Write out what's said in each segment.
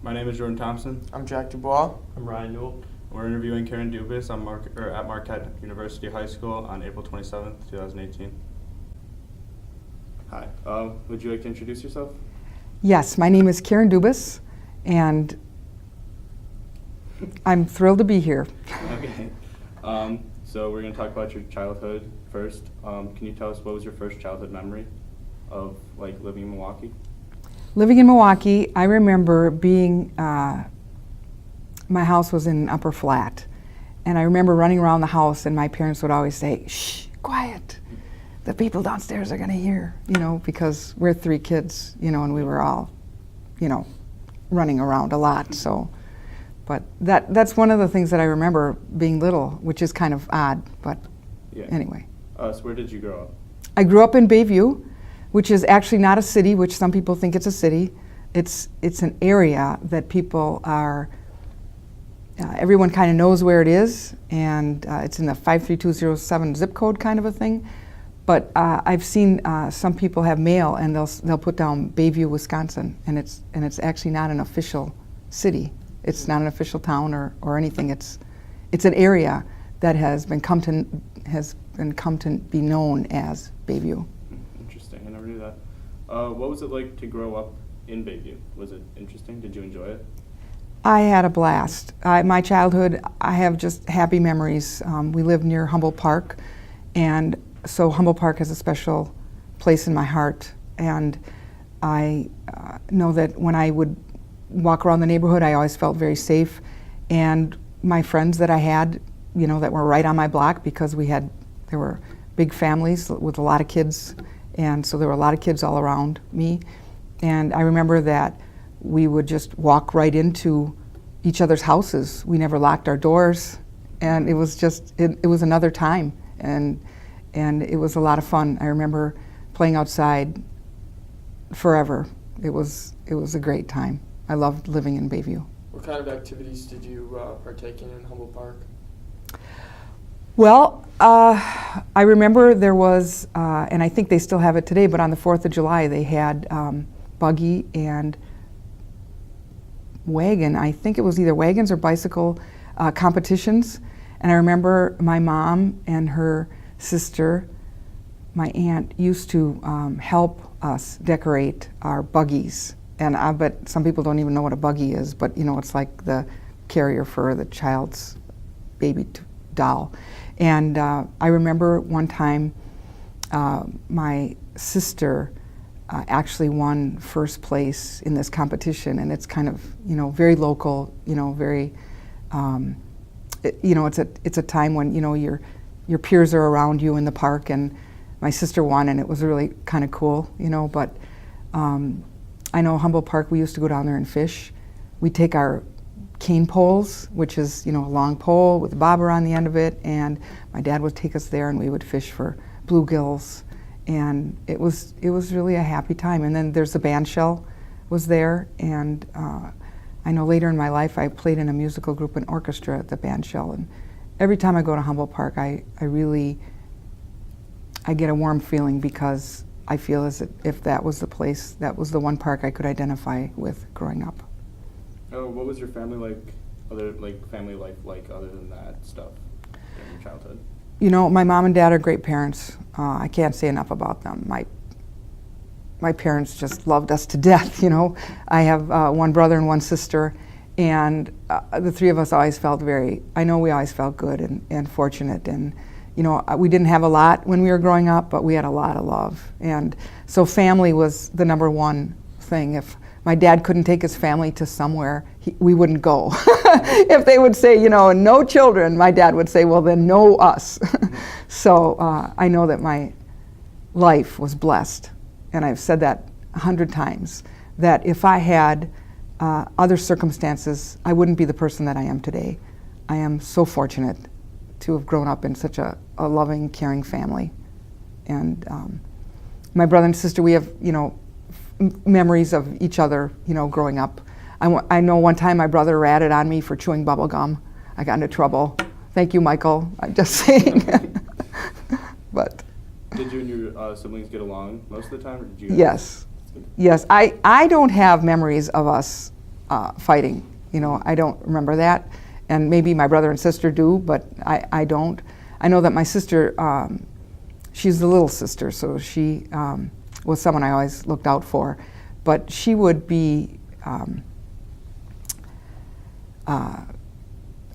My name is Jordan Thompson. I'm Jack Dubois. I'm Ryan Newell. We're interviewing Karen Dubis at Marquette University High School on April 27th, 2018. Hi. Would you like to introduce yourself? Yes, my name is Karen Dubis, and I'm thrilled to be here. Okay. So we're going to talk about your childhood first. Can you tell us what was your first childhood memory of living in Milwaukee? Living in Milwaukee, I remember being, my house was in an upper flat, and I remember running around the house, and my parents would always say, "Shh, quiet. The people downstairs are going to hear," because we're 3 kids, and we were all, running around a lot. So, but that's one of the things that I remember being little, which is kind of odd, but Yeah. anyway. So where did you grow up? I grew up in Bayview, which is actually not a city, which some people think it's a city. It's an area that people are, everyone kind of knows where it is, and it's in the 53207 zip code kind of a thing. But I've seen some people have mail, and they'll put down Bayview, Wisconsin, and it's actually not an official city. It's not an official town or anything. It's an area that has come to be known as Bayview. Interesting. I never knew that. What was it like to grow up in Bayview? Was it interesting? Did you enjoy it? I had a blast. My childhood, I have just happy memories. We lived near Humboldt Park, and so Humboldt Park has a special place in my heart. And I know that when I would walk around the neighborhood, I always felt very safe. And my friends that I had, that were right on my block, because there were big families with a lot of kids, and so there were a lot of kids all around me. And I remember that we would just walk right into each other's houses. We never locked our doors, and it was just, it was another time, and it was a lot of fun. I remember playing outside forever. It was a great time. I loved living in Bayview. What kind of activities did you partake in Humboldt Park? Well, I remember there was, and I think they still have it today, but on the 4th of July they had buggy and wagon. I think it was either wagons or bicycle competitions. And I remember my mom and her sister, my aunt, used to help us decorate our buggies. And I bet some people don't even know what a buggy is, but it's like the carrier for the child's baby doll. And I remember one time my sister actually won first place in this competition, and it's kind of very local, very it's a time when your peers are around you in the park, and my sister won, and it was really kind of cool, but I know Humboldt Park, we used to go down there and fish. We'd take our cane poles, which is a long pole with a bobber on the end of it, and my dad would take us there, and we would fish for bluegills, and it was really a happy time. And then there's the band shell was there, and I know later in my life I played in a musical group and orchestra at the band shell, and every time I go to Humboldt Park I get a warm feeling, because I feel as if that was the place, that was the one park I could identify with growing up. Oh, what was your family family life like other than that stuff during your childhood? My mom and dad are great parents. I can't say enough about them. My parents just loved us to death, I have one brother and one sister, and the 3 of us always felt we always felt good and fortunate, and we didn't have a lot when we were growing up, but we had a lot of love. And so family was the number one thing. If my dad couldn't take his family to somewhere, we wouldn't go. If they would say, no children, my dad would say, well, then no us. So I know that my life was blessed. And I've said that 100 times, that if I had other circumstances, I wouldn't be the person that I am today. I am so fortunate to have grown up in such a loving, caring family. And my brother and sister, we have, memories of each other, growing up. I know one time my brother ratted on me for chewing bubble gum. I got into trouble. Thank you, Michael. I'm just saying. But Did you and your siblings get along most of the time, or did you? Yes. Yes. I don't have memories of us fighting. You know, I don't remember that, and maybe my brother and sister do, but I don't. I know that my sister, she's the little sister, so she was someone I always looked out for, but she would be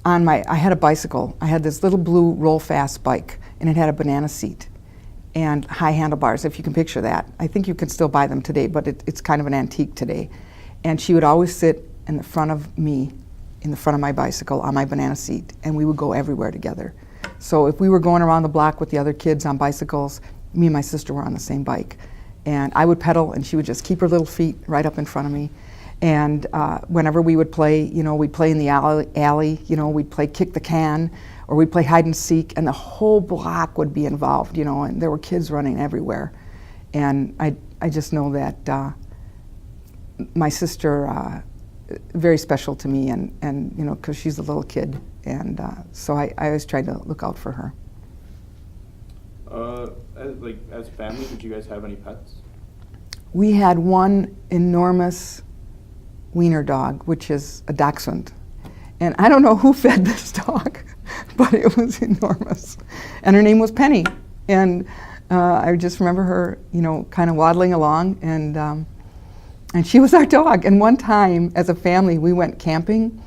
I had a bicycle. I had this little blue roll-fast bike, and it had a banana seat and high handlebars, if you can picture that. I think you can still buy them today, but it's kind of an antique today. And she would always sit in the front of me, in the front of my bicycle on my banana seat, and we would go everywhere together. So if we were going around the block with the other kids on bicycles, me and my sister were on the same bike. And I would pedal, and she would just keep her little feet right up in front of me. And whenever we would play, you know, we'd play in the alley, you know, we'd play kick the can, or we'd play hide and seek, and the whole block would be involved, you know, and there were kids running everywhere. And I just know that my sister, very special to me, and you know, because she's a little kid, and so I always tried to look out for her. As a family, did you guys have any pets? We had one enormous wiener dog, which is a dachshund. And I don't know who fed this dog, but it was enormous. And her name was Penny. And I just remember her, you know, kind of waddling along, and she was our dog. And one time, as a family, we went camping.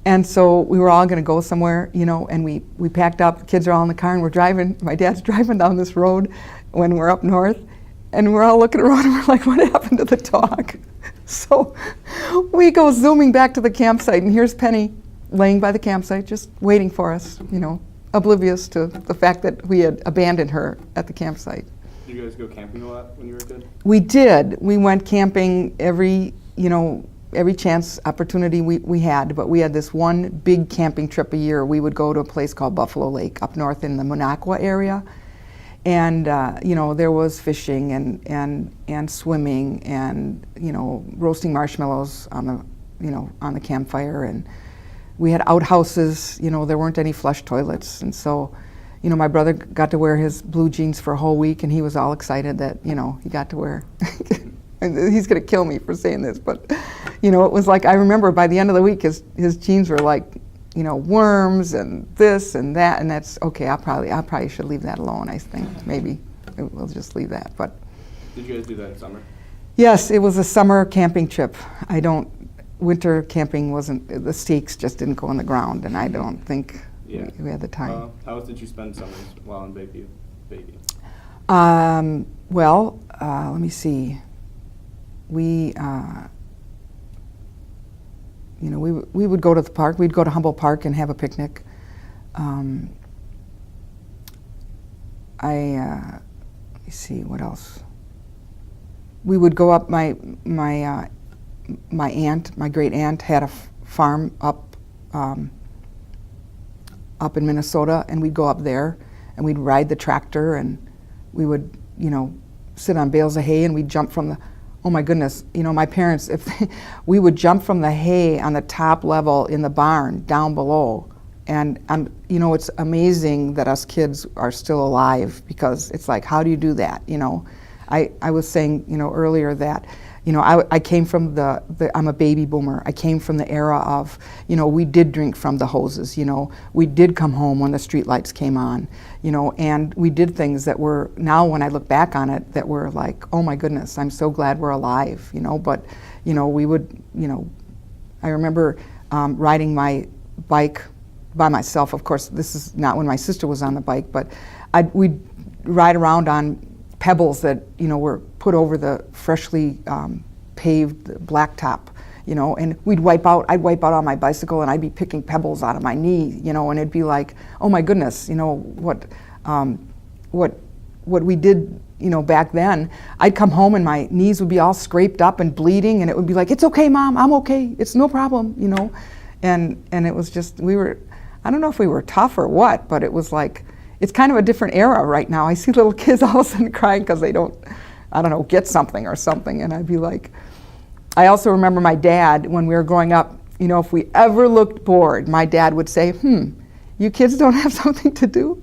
And so we were all going to go somewhere, you know, and we packed up, the kids are all in the car, and we're driving, my dad's driving down this road when we're up north, and we're all looking around and we're like, what happened to the dog? So we go zooming back to the campsite, and here's Penny laying by the campsite just waiting for us, you know, oblivious to the fact that we had abandoned her at the campsite. Did you guys go camping a lot when you were a kid? We did. We went camping every chance opportunity we had, but we had this one big camping trip a year. We would go to a place called Buffalo Lake up north in the Milwaukee area, and you know, there was fishing and swimming and, you know, roasting marshmallows on the campfire, and we had outhouses. You know, there weren't any flush toilets, and so, you know, my brother got to wear his blue jeans for a whole week, and he was all excited that, you know, he got to wear. And he's going to kill me for saying this, but, you know, it was like, I remember by the end of the week, his jeans were like, you know, worms and this and that, and that's okay. I probably should leave that alone. I think maybe we'll just leave that. But did you guys do that in summer? Yes, it was a summer camping trip. Winter camping wasn't. The stakes just didn't go on the ground, and I don't think we had the time. How did you spend summers while in baby? Well, let me see. We, you know, we would go to the park. We'd go to Humboldt Park and have a picnic. Let me see, what else? We would go up. My aunt, my great aunt, had a farm up in Minnesota, and we'd go up there, and we'd ride the tractor, and we would, you know, sit on bales of hay, and we'd jump from the. Oh my goodness, you know, my parents, we would jump from the hay on the top level in the barn down below. And, you know, it's amazing that us kids are still alive, because it's like, how do you do that, you know? I was saying, you know, earlier that, you know, I came from I'm a baby boomer. I came from the era of, you know, we did drink from the hoses, you know. We did come home when the street lights came on, you know, and we did things that were, now when I look back on it, that were like, oh my goodness, I'm so glad we're alive, you know. But, you know, we would, you know, I remember riding my bike by myself. Of course, this is not when my sister was on the bike, but we'd ride around on pebbles that, you know, were put over the freshly paved blacktop, you know, and I'd wipe out on my bicycle, and I'd be picking pebbles out of my knee, you know, and it'd be like, oh my goodness, you know, what we did, you know, back then. I'd come home and my knees would be all scraped up and bleeding, and it would be like, it's okay, Mom, I'm okay, it's no problem, you know, and it was just, I don't know if we were tough or what, but it was like, it's kind of a different era right now. I see little kids all of a sudden crying because they don't, I don't know, get something or something. And I'd be like, I also remember my dad, when we were growing up, you know, if we ever looked bored, my dad would say, you kids don't have something to do?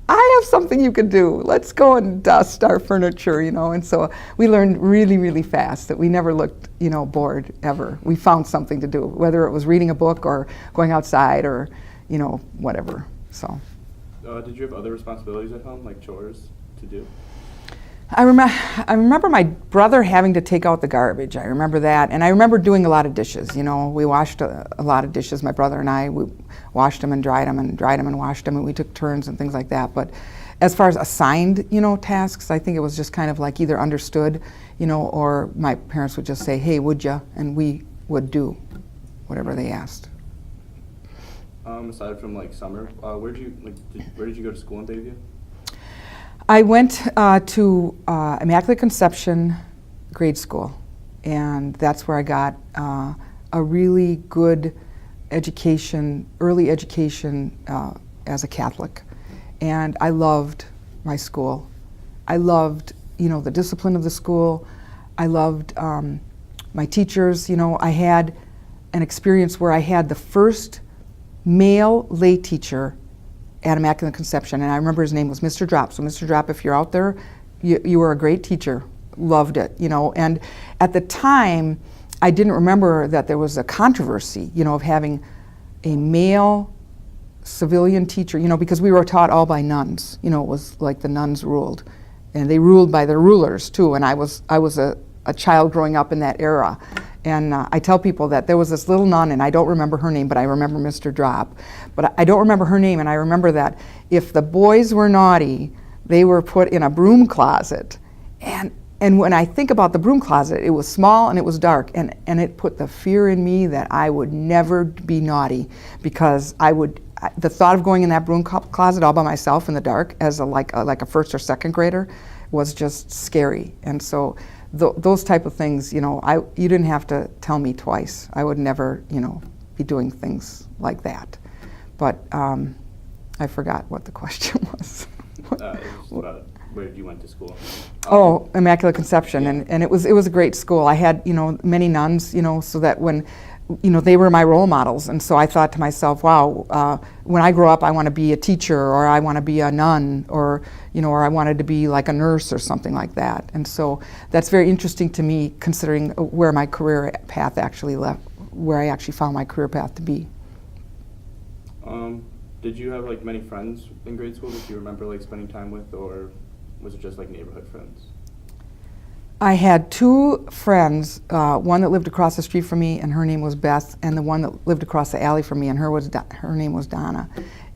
I have something you could do. Let's go and dust our furniture, you know. And so we learned really, really fast that we never looked, you know, bored ever. We found something to do, whether it was reading a book or going outside or, you know, whatever. So. Did you have other responsibilities at home, like chores to do? I remember my brother having to take out the garbage. I remember that. And I remember doing a lot of dishes. You know, we washed a lot of dishes, my brother and I. We washed them and dried them and dried them and washed them, and we took turns and things like that. But as far as assigned, you know, tasks, I think it was just kind of like either understood, you know, or my parents would just say, hey, would ya? And we would do whatever they asked. Aside from like summer, where did you go to school in Bayview? I went to Immaculate Conception grade school, and that's where I got a really good education, early education as a Catholic. And I loved my school. I loved, you know, the discipline of the school. I loved my teachers. You know, I had an experience where I had the first male lay teacher at Immaculate Conception, and I remember his name was Mr. Drop. So Mr. Drop, if you're out there, you were a great teacher. Loved it, you know. And at the time, I didn't remember that there was a controversy, you know, of having a male civilian teacher, you know, because we were taught all by nuns. You know, it was like the nuns ruled, and they ruled by their rulers too. And I was a child growing up in that era. And I tell people that there was this little nun, and I don't remember her name, but I remember Mr. Drop. But I don't remember her name, and I remember that if the boys were naughty, they were put in a broom closet. And when I think about the broom closet, it was small and it was dark, and it put the fear in me that I would never be naughty, because the thought of going in that broom closet all by myself in the dark as like a first or second grader was just scary. And so those type of things, you know, you didn't have to tell me twice. I would never, you know, be doing things like that. But I forgot what the question was. It was about where you went to school. Oh, Immaculate Conception, Yeah. and it was a great school. I had, you know, many nuns, you know, so that when, you know, they were my role models, and so I thought to myself, wow, when I grow up, I want to be a teacher, or I want to be a nun, or, you know, or I wanted to be like a nurse or something like that. And so that's very interesting to me, considering where my career path actually left, where I actually found my career path to be. Did you have like many friends in grade school that you remember like spending time with, or was it just like neighborhood friends? I had two friends, one that lived across the street from me, and her name was Beth, and the one that lived across the alley from me, and her name was Donna.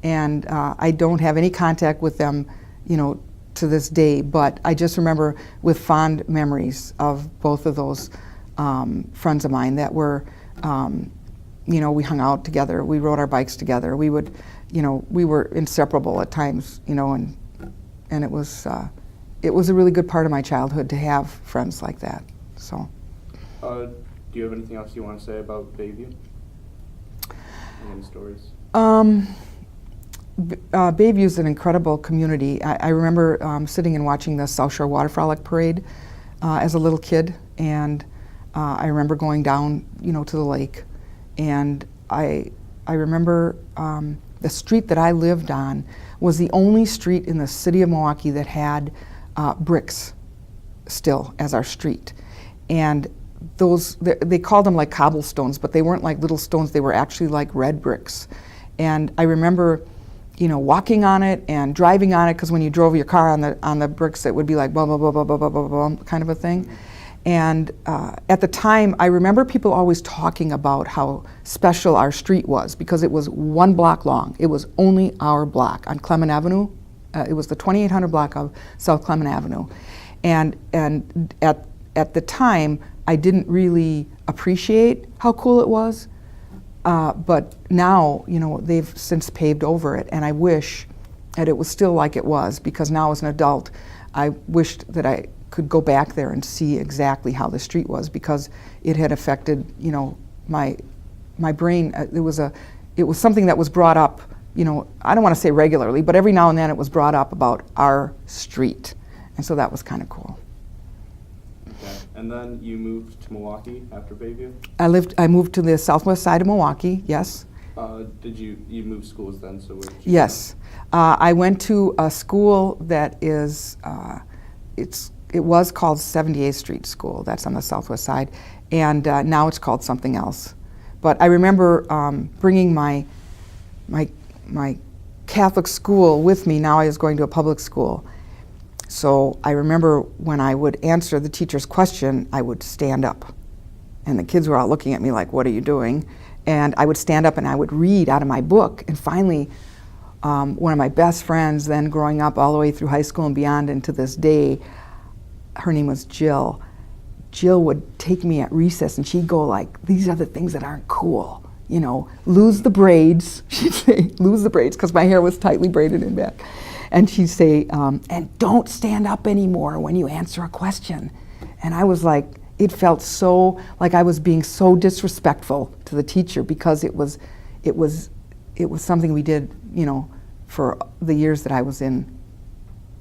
And I don't have any contact with them, you know, to this day, but I just remember with fond memories of both of those friends of mine that were, you know, we hung out together, we rode our bikes together, we would, you know, we were inseparable at times, you know, and it was a really good part of my childhood to have friends like that. So. Do you have anything else you want to say about Bayview? Any stories? Bayview is an incredible community. I remember sitting and watching the South Shore Water Frolic Parade as a little kid, and I remember going down, you know, to the lake, and I remember the street that I lived on was the only street in the city of Milwaukee that had bricks still as our street. And those, they called them like cobblestones, but they weren't like little stones, they were actually like red bricks. And I remember, you know, walking on it and driving on it, because when you drove your car on the bricks, it would be like blah, blah, blah, blah, blah, blah, blah, blah, kind of a thing. And at the time, I remember people always talking about how special our street was, because it was 1 block long. It was only our block on Clement Avenue. It was the 2800 block of South Clement Avenue. And at the time, I didn't really appreciate how cool it was. But now, you know, they've since paved over it, and I wish that it was still like it was, because now as an adult, I wished that I could go back there and see exactly how the street was, because it had affected, you know, my brain. It was something that was brought up, you know, I don't want to say regularly, but every now and then it was brought up about our street, and so that was kind of cool. Okay. And then you moved to Milwaukee after Bayview? I moved to the southwest side of Milwaukee, yes, Did you move schools then? So where did you Yes. I went to a school that is, it was called 78th Street School. That's on the southwest side. And now it's called something else. But I remember bringing my Catholic school with me. Now I was going to a public school. So I remember when I would answer the teacher's question, I would stand up. And the kids were all looking at me like, what are you doing? And I would stand up and I would read out of my book. And finally, one of my best friends, then growing up all the way through high school and beyond and to this day, her name was Jill. Jill would take me at recess and she'd go like, these are the things that aren't cool. You know, lose the braids. She'd say, lose the braids, because my hair was tightly braided in back. And she'd say, and don't stand up anymore when you answer a question. And I was like, it felt so like I was being so disrespectful to the teacher, because it was something we did, you know, for the years that I was in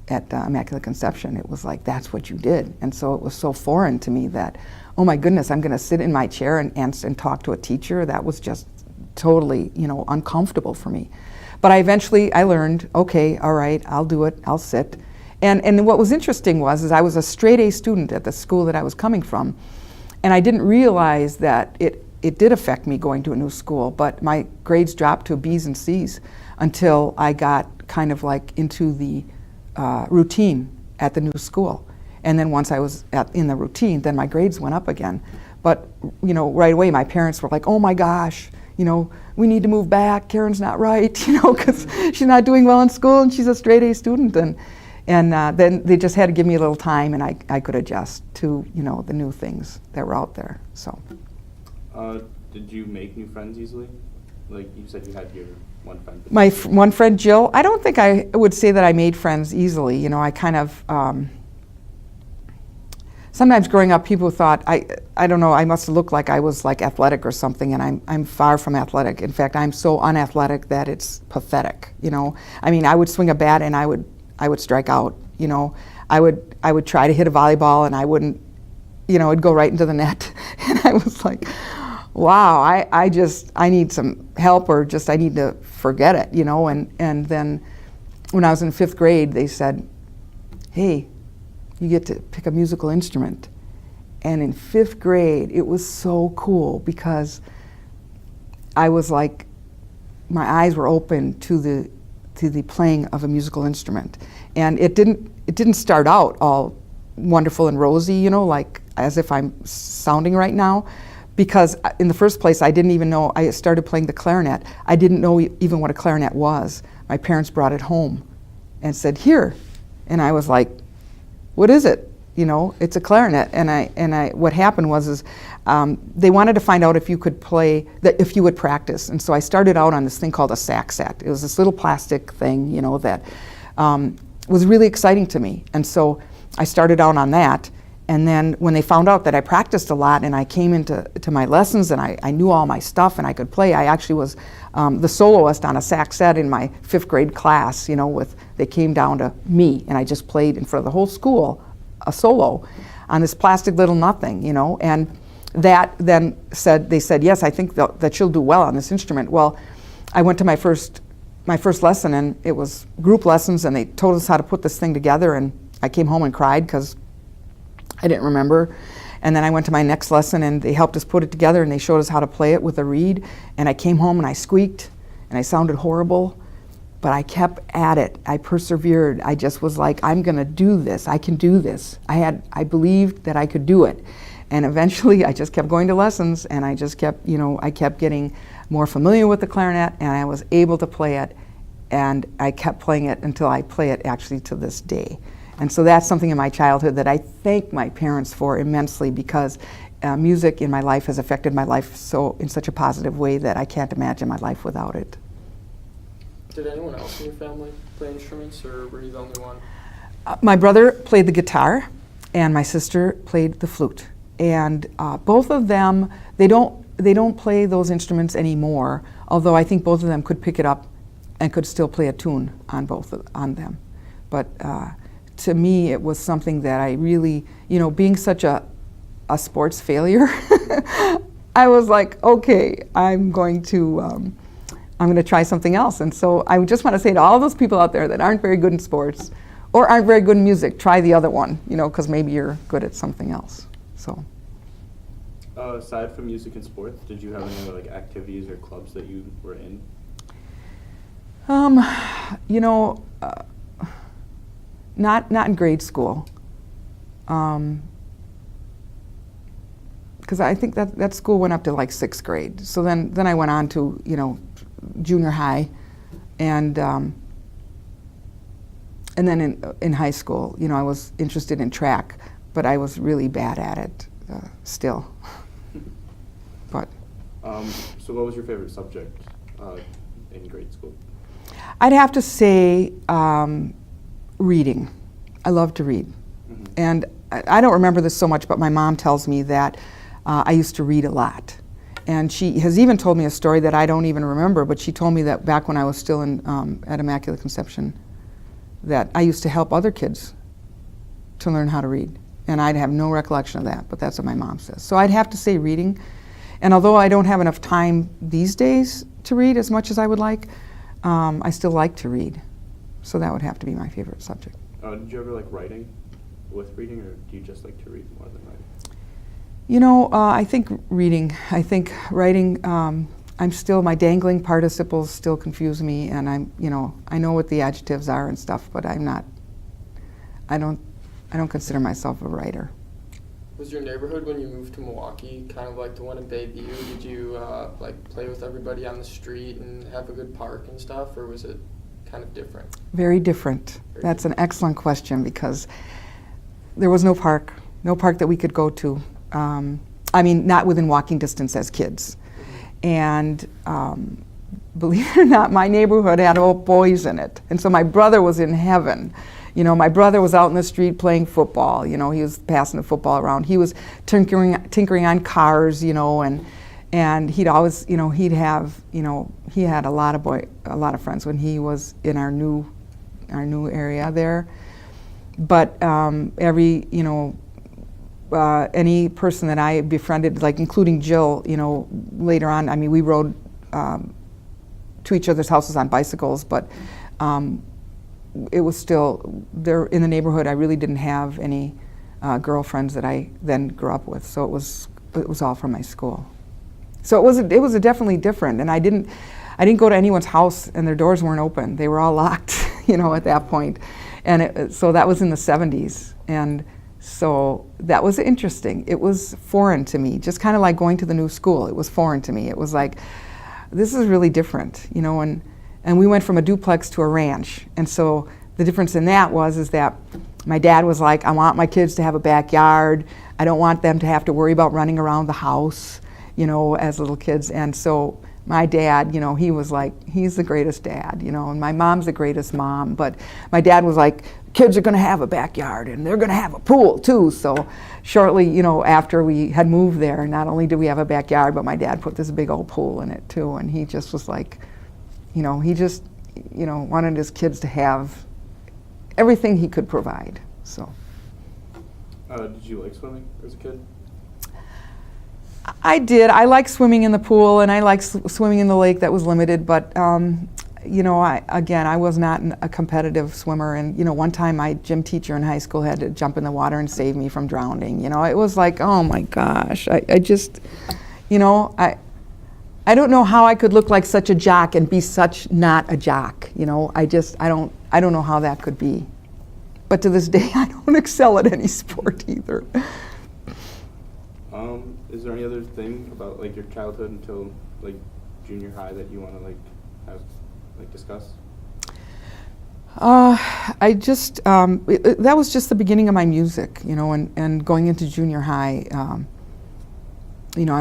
at Immaculate Conception. It was like, that's what you did. And so it was so foreign to me that, oh my goodness, I'm going to sit in my chair and talk to a teacher. That was just totally, you know, uncomfortable for me. But I learned, okay, all right, I'll do it, I'll sit. And what was interesting was I was a straight A student at the school that I was coming from, and I didn't realize that it did affect me going to a new school, but my grades dropped to B's and C's until I got kind of like into the routine at the new school. And then once I was in the routine, then my grades went up again. But, you know, right away my parents were like, oh my gosh, you know, we need to move back, Karen's not right, you know, because she's not doing well in school and she's a straight A student. And then they just had to give me a little time, and I could adjust to, you know, the new things that were out there. So. Did you make new friends easily? Like you said, you had your one friend. My one friend, Jill. I don't think I would say that I made friends easily. You know, I kind of. Sometimes growing up, people thought I don't know. I must have looked like I was like athletic or something, and I'm far from athletic. In fact, I'm so unathletic that it's pathetic. You know, I mean, I would swing a bat and I would strike out. You know, I would try to hit a volleyball and I wouldn't. You know, it'd go right into the net, and I was like, wow, I need some help, or just I need to forget it. You know, and then when I was in 5th grade, they said, hey, you get to pick a musical instrument. And in 5th grade, it was so cool, because I was like, my eyes were open to the playing of a musical instrument. And it didn't start out all wonderful and rosy, you know, like as if I'm sounding right now, because in the first place, I didn't even know. I started playing the clarinet. I didn't know even what a clarinet was. My parents brought it home and said, here. And I was like, what is it? You know, it's a clarinet. And I what happened was they wanted to find out if you could play, if you would practice. And so I started out on this thing called a sax set. It was this little plastic thing, you know, that was really exciting to me. And so I started out on that. And then when they found out that I practiced a lot and I came into my lessons and I knew all my stuff and I could play, I actually was the soloist on a sax set in my 5th grade class, you know, they came down to me and I just played in front of the whole school, a solo on this plastic little nothing, you know, and that then they said, yes, I think that you'll do well on this instrument. Well, I went to my first lesson, and it was group lessons, and they told us how to put this thing together, and I came home and cried because I didn't remember. And then I went to my next lesson, and they helped us put it together, and they showed us how to play it with a reed. And I came home and I squeaked, and I sounded horrible, but I kept at it. I persevered. I just was like, I'm going to do this. I can do this. I believed that I could do it. And eventually I just kept going to lessons, and I just kept, you know, I kept getting more familiar with the clarinet, and I was able to play it, and I kept playing it until I play it actually to this day. And so that's something in my childhood that I thank my parents for immensely, because music in my life has affected my life in such a positive way that I can't imagine my life without it. Did anyone else in your family play instruments, or were you the only one? My brother played the guitar, and my sister played the flute. And both of them, they don't play those instruments anymore, although I think both of them could pick it up and could still play a tune on on them. But to me, it was something that I really, you know, being such a sports failure, I was like, okay, I'm going to I'm going to try something else. And so I just want to say to all those people out there that aren't very good in sports or aren't very good in music, try the other one, because maybe you're good at something else. So. Aside from music and sports, did you have any other activities or clubs that you were in? Not in grade school. Because I think that school went up to like 6th grade. So then I went on to, junior high, and then in high school, I was interested in track, but I was really bad at it still. But so what was your favorite subject in grade school? I'd have to say reading. I love to read. Mm-hmm. And I don't remember this so much, but my mom tells me that I used to read a lot. And she has even told me a story that I don't even remember, but she told me that back when I was still at Immaculate Conception, that I used to help other kids to learn how to read. And I'd have no recollection of that, but that's what my mom says. So I'd have to say reading. And although I don't have enough time these days to read as much as I would like, I still like to read. So that would have to be my favorite subject. Did you ever like writing with reading, or do you just like to read more than writing? I think reading. I think writing, my dangling participles still confuse me, and I know what the adjectives are and stuff, but I don't consider myself a writer. Was your neighborhood when you moved to Milwaukee kind of like the one in Bayview? Did you play with everybody on the street and have a good park and stuff, or was it kind of different? Very different. That's an excellent question, because there was no park that we could go to. Not within walking distance as kids. And believe it or not, my neighborhood had all boys in it. And so my brother was in heaven. My brother was out in the street playing football. He was passing the football around. He was tinkering on cars, and he'd always, he had a lot of friends when he was in our new area there. But any person that I befriended, like including Jill, later on, we rode to each other's houses on bicycles, but it was still there in the neighborhood. I really didn't have any girlfriends that I then grew up with, so it was all from my school. So it was definitely different, and I didn't go to anyone's house and their doors weren't open. They were all locked, at that point, and so that was in the 70s, and so that was interesting. It was foreign to me, just kind of like going to the new school. It was foreign to me. It was like, this is really different, and we went from a duplex to a ranch. And so the difference in that is that my dad was like, I want my kids to have a backyard. I don't want them to have to worry about running around the house, as little kids. And so my dad, he was like, he's the greatest dad, and my mom's the greatest mom. But my dad was like, kids are going to have a backyard and they're going to have a pool too. So shortly, after we had moved there, not only did we have a backyard, but my dad put this big old pool in it too. And he just was like, he just, wanted his kids to have everything he could provide. So. Did you like swimming as a kid? I did. I liked swimming in the pool, and I liked swimming in the lake that was limited, but I was not a competitive swimmer, and one time my gym teacher in high school had to jump in the water and save me from drowning. It was like, oh my gosh, I just, I don't know how I could look like such a jock and be such not a jock. I don't know how that could be. But to this day, I don't excel at any sport either. Is there any other thing about like your childhood until like junior high that you want to discuss? That was just the beginning of my music, and going into junior high, I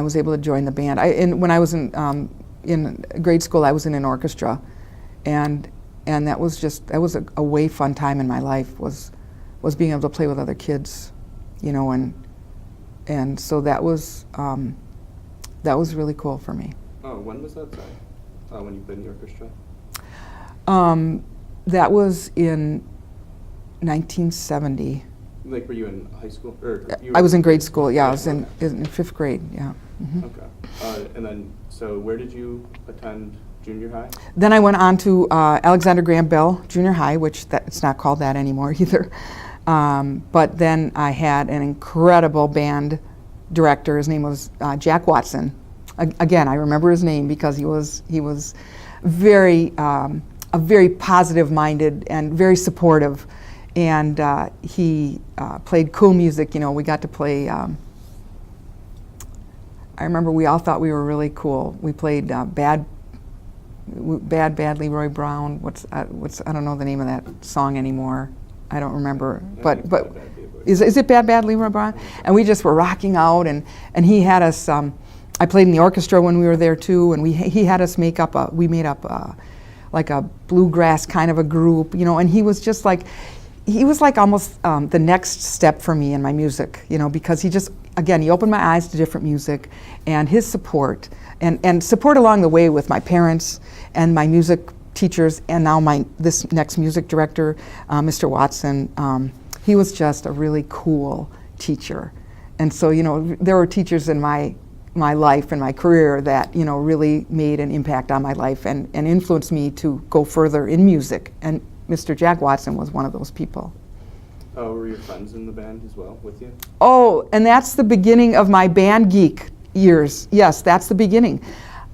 was able to join the band. When I was in grade school, I was in an orchestra, and that was a way fun time in my life, was being able to play with other kids, and so that was really cool for me. Oh, when was that? Sorry, when you played in the orchestra? That was in 1970. Like, were you in high school? I was in grade school, yeah. I was in 5th grade, yeah. Mm-hmm. Okay. And then, so where did you attend junior high? Then I went on to Alexander Graham Bell Junior High, which it's not called that anymore either. But then I had an incredible band director. His name was Jack Watson. Again, I remember his name because he was very a very positive-minded and very supportive, and he played cool music. You know, we got to play. I remember we all thought we were really cool. We played Bad Leroy Brown. I don't know the name of that song anymore. I don't remember. But is it Bad Leroy Brown? And we just were rocking out, and he had us. I played in the orchestra when we were there too, and he had us make up we made up like a bluegrass kind of a group, you know. And he was like almost the next step for me in my music, you know, because he opened my eyes to different music, and his support and support along the way with my parents and my music teachers, and now this next music director, Mr. Watson. He was just a really cool teacher, and so, you know, there were teachers in my life and my career that, you know, really made an impact on my life and influenced me to go further in music. And Mr. Jack Watson was one of those people. Oh, were your friends in the band as well with you? Oh, and that's the beginning of my band geek years. Yes, that's the beginning.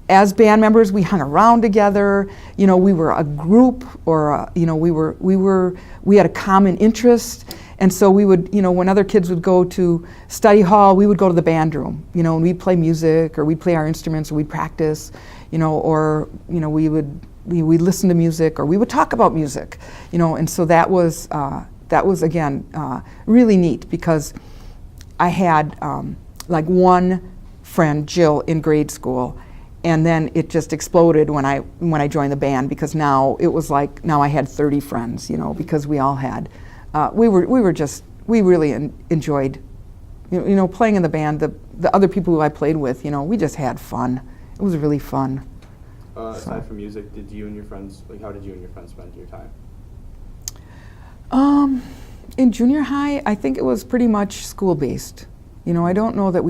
As band members, we hung around together. You know, we were a group, or you know, we had a common interest. And so we would, you know, when other kids would go to study hall, we would go to the band room, you know, and we'd play music, or we'd play our instruments, or we'd practice, you know, or, you know, we'd listen to music, or we would talk about music, you know. And so that was again really neat, because I had like one friend, Jill, in grade school, and then it just exploded when I joined the band, because now it was like, now I had 30 friends, you know, because we all had. We really enjoyed, you know, playing in the band. The other people who I played with, you know, we just had fun. It was really fun. Aside from music, how did you and your friends spend your time? In junior high, I think it was pretty much school-based. You know, I don't know that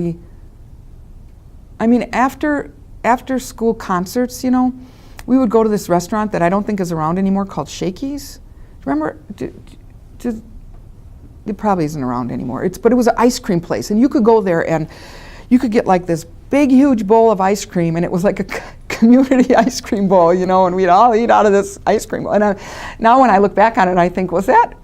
after school concerts, you know, we would go to this restaurant that I don't think is around anymore called Shakey's. Remember? It probably isn't around anymore. But it was an ice cream place, and you could go there and you could get like this big, huge bowl of ice cream, and it was like a community ice cream bowl, you know, and we'd all eat out of this ice cream bowl. And now when I look back on it, I think, was that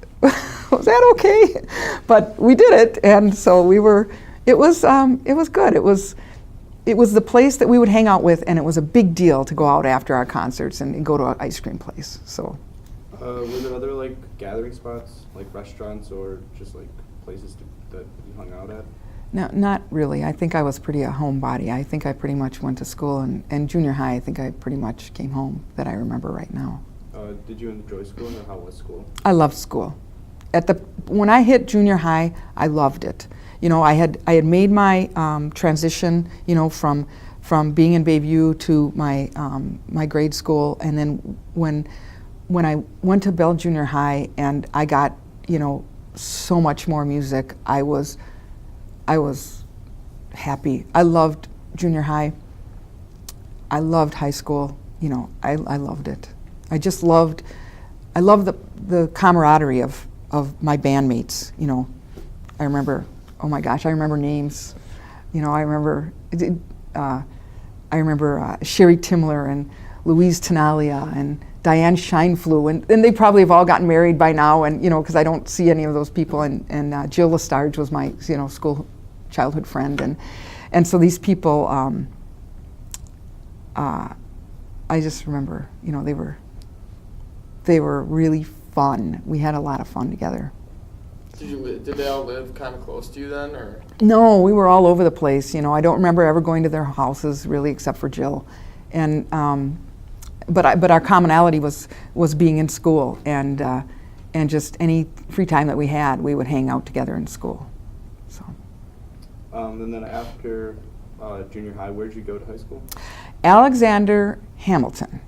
okay? But we did it, and so it was good. It was the place that we would hang out with, and it was a big deal to go out after our concerts and go to an ice cream place. So. Were there other like gathering spots, like restaurants, or just like places that you hung out at? No, not really. I think I was pretty a homebody. I think I pretty much went to school, and junior high, I think I pretty much came home, that I remember right now. Did you enjoy school, or how was school? I loved school. When I hit junior high, I loved it. You know, I had made my transition, you know, from being in Bayview to my grade school, and then when I went to Bell Junior High and I got, you know, so much more music, I was happy. I loved junior high. I loved high school. You know, I loved it. I loved the camaraderie of my bandmates. You know, I remember, oh my gosh, I remember names. You know, I remember Sherry Timler and Louise Tenalia and Diane Scheinflew, and they probably have all gotten married by now, and, you know, because I don't see any of those people, and Jill Lestarge was my, you know, school childhood friend, and so these people, I just remember, you know, they were really fun. We had a lot of fun together. Did they all live kind of close to you then, or? No, we were all over the place. You know, I don't remember ever going to their houses really, except for Jill, and. But our commonality was being in school, and just any free time that we had, we would hang out together in school. So. And then after junior high, where did you go to high school? Alexander Hamilton,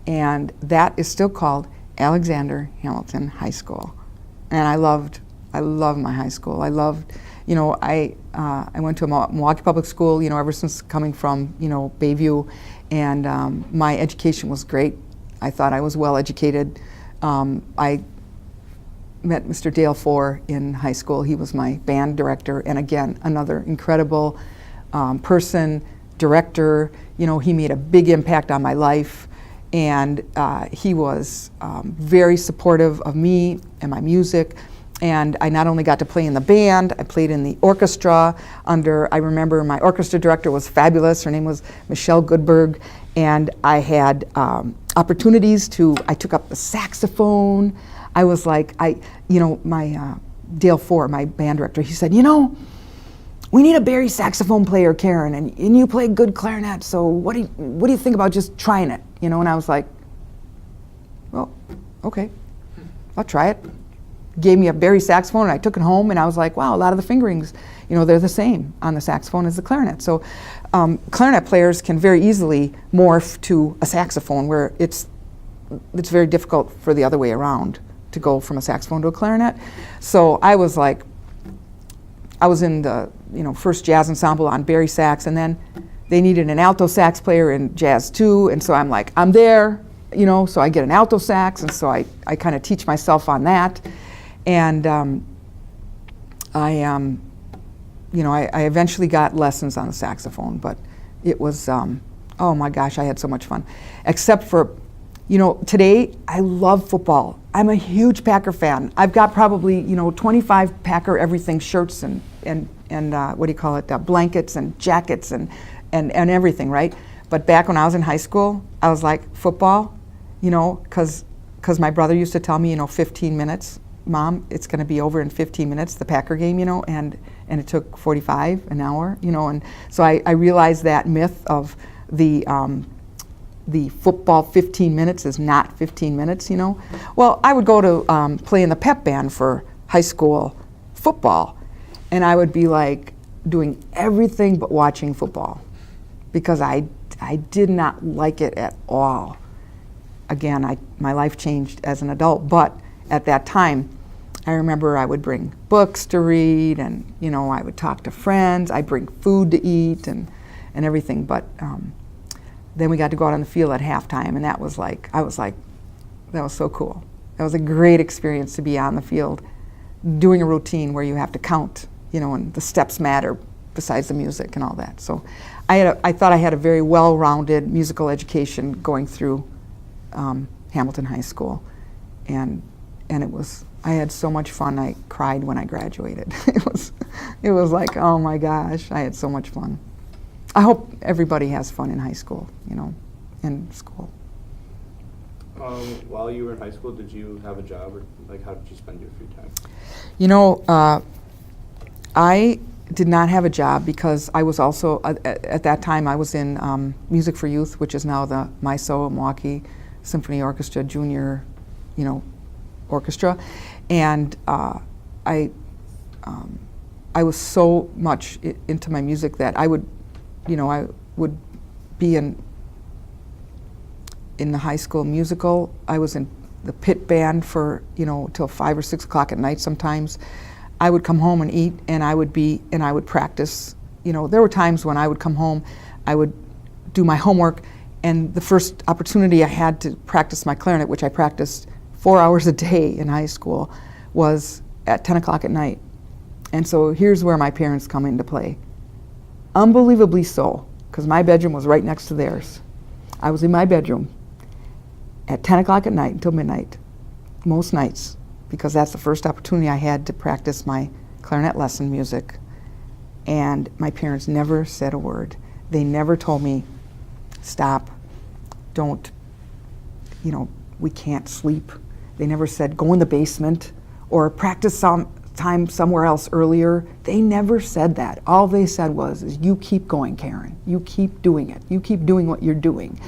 and that is still called Alexander Hamilton High School, and I loved I love my high school. I loved, I went to a Milwaukee public school, ever since coming from, Bayview, and my education was great. I thought I was well educated. I met Mr. Dale Four in high school. He was my band director, and again, another incredible person, director. He made a big impact on my life, and he was very supportive of me and my music. And I not only got to play in the band, I played in the orchestra I remember my orchestra director was fabulous. Her name was Michelle Goodberg. And I had opportunities I took up the saxophone. I was like, my Dale Four, my band director, he said, we need a bari saxophone player, Karen, and you play good clarinet, so what do you think about just trying it? And I was like, well, okay, I'll try it. Gave me a bari saxophone, and I took it home, and I was like, wow, a lot of the fingerings, they're the same on the saxophone as the clarinet. So clarinet players can very easily morph to a saxophone, where it's very difficult for the other way around to go from a saxophone to a clarinet. So I was in the first jazz ensemble on bari sax, and then they needed an alto sax player in jazz too, and so I'm like, I'm there, so I get an alto sax, and so I kind of teach myself on that. And I eventually got lessons on the saxophone, but it was, oh my gosh, I had so much fun. Except for, today I love football. I'm a huge Packer fan. I've got probably, 25 Packer everything shirts and what do you call it, blankets and jackets and everything, right? But back when I was in high school, I was like, football, because my brother used to tell me, 15 minutes. Mom, it's going to be over in 15 minutes, the Packer game, and it took 45, an hour, and so I realized that myth of the football 15 minutes is not 15 minutes, Well, I would go to play in the pep band for high school football, and I would be like doing everything but watching football because I did not like it at all. Again, my life changed as an adult, but at that time, I remember I would bring books to read, and I would talk to friends. I'd bring food to eat and everything. But then we got to go out on the field at halftime, and that was like, that was so cool. That was a great experience to be on the field, doing a routine where you have to count, and the steps matter besides the music and all that. So I thought I had a very well-rounded musical education going through Hamilton High School, and I had so much fun. I cried when I graduated. It was like, oh my gosh, I had so much fun. I hope everybody has fun in high school, in school. While you were in high school, did you have a job, or how did you spend your free time? I did not have a job because I was also, at that time, I was in Music for Youth, which is now the MISO, Milwaukee Symphony Orchestra Junior, orchestra, and I was so much into my music that I would be in the high school musical. I was in the pit band for till 5 or 6 o'clock at night sometimes. I would come home and eat, and I would practice. There were times when I would come home, I would do my homework, and the first opportunity I had to practice my clarinet, which I practiced 4 hours a day in high school, was at 10 o'clock at night. And so here's where my parents come into play. Unbelievably so, because my bedroom was right next to theirs. I was in my bedroom at 10 o'clock at night until midnight, most nights, because that's the first opportunity I had to practice my clarinet lesson music. And my parents never said a word. They never told me, stop, don't, we can't sleep. They never said, go in the basement or practice some time somewhere else earlier. They never said that. All they said was, you keep going, Karen. You keep doing it. You keep doing what you're doing.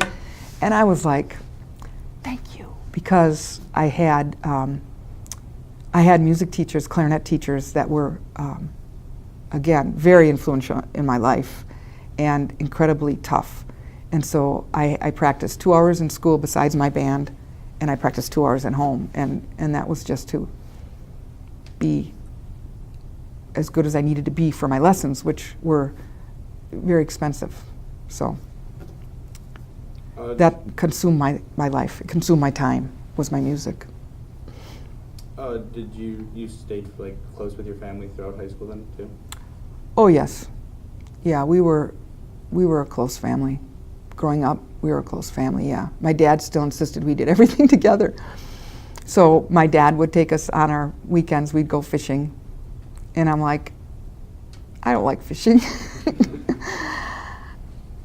And I was like, thank you. Because I had music teachers, clarinet teachers that were, again, very influential in my life and incredibly tough. And so I practiced 2 hours in school besides my band, and I practiced 2 hours at home, and that was just to be as good as I needed to be for my lessons, which were very expensive. So that consumed my life. It consumed my time, was my music. Did you stay like close with your family throughout high school then too? Oh yes, yeah, we were a close family. Growing up, we were a close family. Yeah, my dad still insisted we did everything together. So my dad would take us on our weekends. We'd go fishing, and I'm like, I don't like fishing.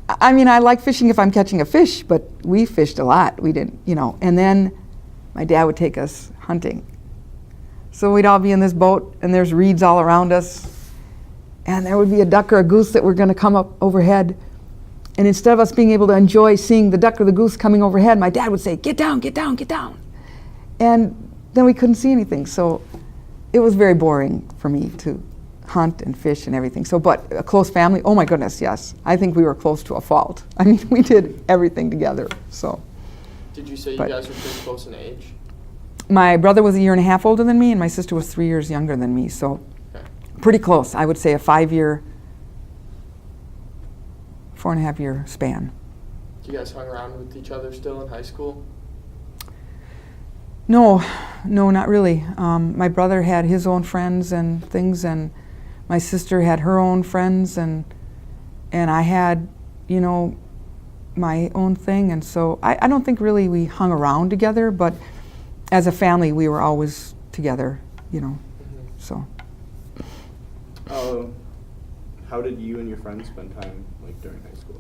I mean, I like fishing if I'm catching a fish, but we fished a lot. We didn't, you know. And then my dad would take us hunting. So we'd all be in this boat, and there's reeds all around us, and there would be a duck or a goose that were going to come up overhead. And instead of us being able to enjoy seeing the duck or the goose coming overhead, my dad would say, "Get down, get down, get down." And then we couldn't see anything. So it was very boring for me to hunt and fish and everything. So, but a close family, oh my goodness, yes. I think we were close to a fault. I mean, we did everything together, so. Did you say you guys were pretty close in age? My brother was 1.5 years older than me, and my sister was 3 years younger than me, so pretty close. I would say a 4.5 year span. You guys hung around with each other still in high school? No, not really. My brother had his own friends and things, and my sister had her own friends, and I had, you know, my own thing. And so I don't think really we hung around together, but as a family we were always together, you know. So. How did you and your friends spend time like during high school?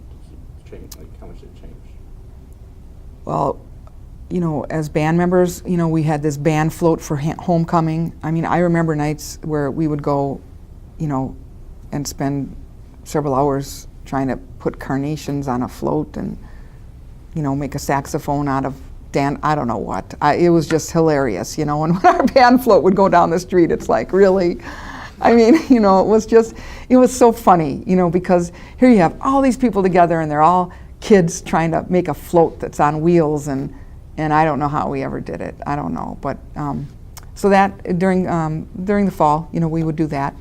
Like how much did it change? Well, you know, as band members, you know, we had this band float for homecoming. I mean, I remember nights where we would go, you know, and spend several hours trying to put carnations on a float and, you know, make a saxophone out of I don't know what. It was just hilarious, you know, and when our band float would go down the street, it's like, really? I mean, you know, it was so funny, you know, because here you have all these people together and they're all kids trying to make a float that's on wheels, and I don't know how we ever did it. I don't know, but so that during the fall, you know, we would do that,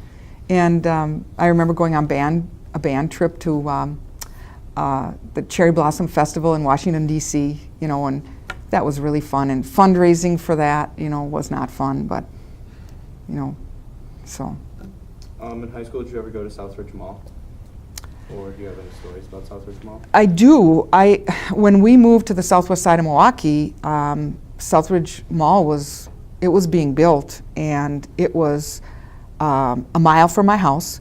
and I remember going on a band trip to the Cherry Blossom Festival in Washington D.C. You know, and that was really fun, and fundraising for that, you know, was not fun, but you know, so. In high school, did you ever go to Southridge Mall? Or do you have any stories about Southridge Mall? I do. When we moved to the southwest side of Milwaukee, Southridge Mall was being built, and it was a mile from my house.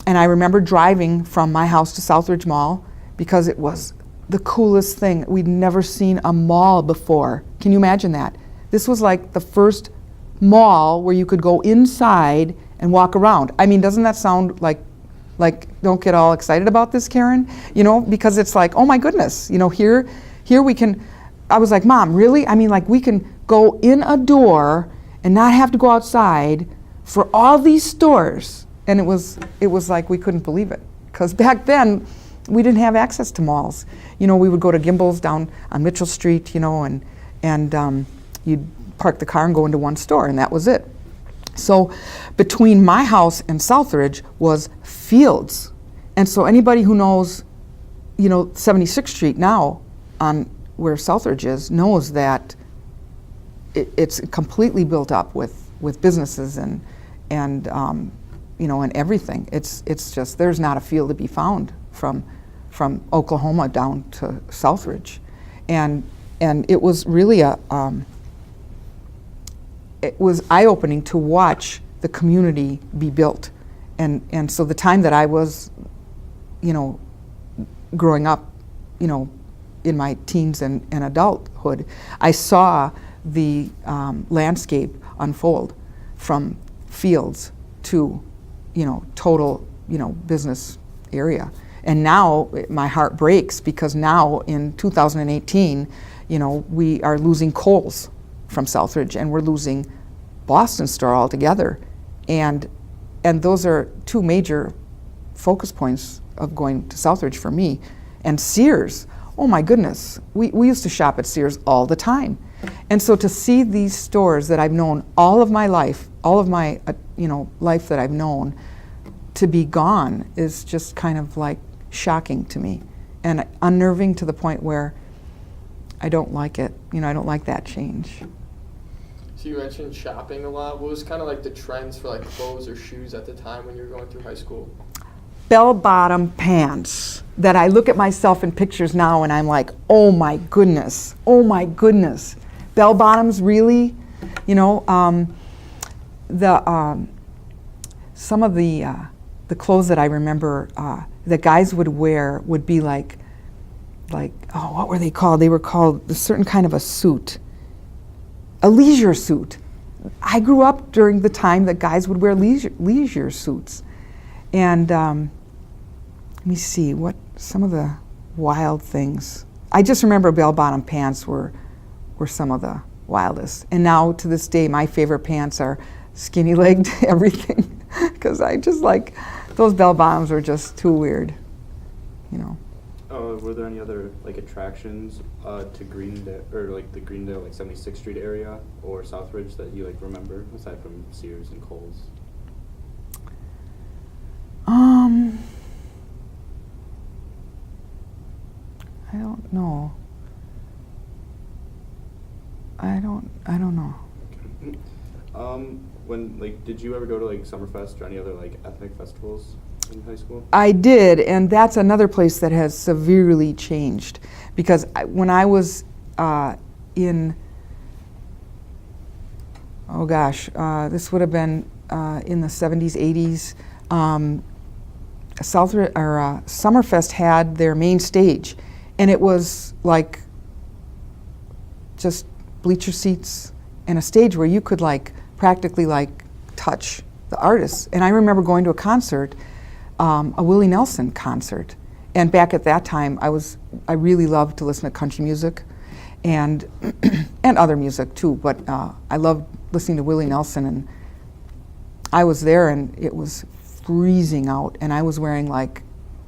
And I remember driving from my house to Southridge Mall because it was the coolest thing. We'd never seen a mall before. Can you imagine that? This was like the first mall where you could go inside and walk around. I mean, doesn't that sound like don't get all excited about this, Karen? You know, because it's like, oh my goodness, you know, here we can, I was like, Mom, really? I mean, like, we can go in a door and not have to go outside for all these stores. And it was like we couldn't believe it, because back then we didn't have access to malls. You know, we would go to Gimbel's down on Mitchell Street, you know, and you'd park the car and go into one store, and that was it. So between my house and Southridge was fields. And so anybody who knows, you know, 76th Street now on where Southridge is knows that it's completely built up with businesses and you know, and everything. It's just, there's not a field to be found from Oklahoma down to Southridge. And it was really it was eye-opening to watch the community be built. And so the time that I was, you know, growing up, you know, in my teens and adulthood, I saw the landscape unfold from fields to, you know, total, you know, business area. And now my heart breaks, because now in 2018, you know, we are losing Kohl's from Southridge, and we're losing Boston Store altogether. And those are two major focus points of going to Southridge for me. And Sears, oh my goodness, we used to shop at Sears all the time. And so to see these stores that I've known all of my life all of my life that I've known, to be gone is just kind of like shocking to me and unnerving to the point where I don't like it. I don't like that change. So you mentioned shopping a lot. What was kind of like the trends for like clothes or shoes at the time when you were going through high school? Bell-bottom pants that I look at myself in pictures now and I'm like, oh my goodness. Bell-bottoms, really? Some of the clothes that I remember that guys would wear would be like, what were they called? They were called a certain kind of a suit, a leisure suit. I grew up during the time that guys would wear leisure suits. And let me see, what some of the wild things. I just remember bell-bottom pants were some of the wildest. And now to this day, my favorite pants are skinny-legged everything, because I just like, those bell-bottoms are just too weird, Were there any other like attractions to Greendale, or like the Greendale, like 76th Street area or Southridge that you like remember aside from Sears and Kohl's? I don't know. I don't know. Did you ever go to like Summerfest or any other like ethnic festivals in high school? I did, and that's another place that has severely changed, because when I was this would have been in the 70s, 80s. Summerfest had their main stage, and it was like just bleacher seats and a stage where you could like practically like touch the artists. And I remember going to a concert, a Willie Nelson concert, and back at that time I really loved to listen to country music and and other music too, but I loved listening to Willie Nelson, and I was there and it was freezing out, and I was wearing like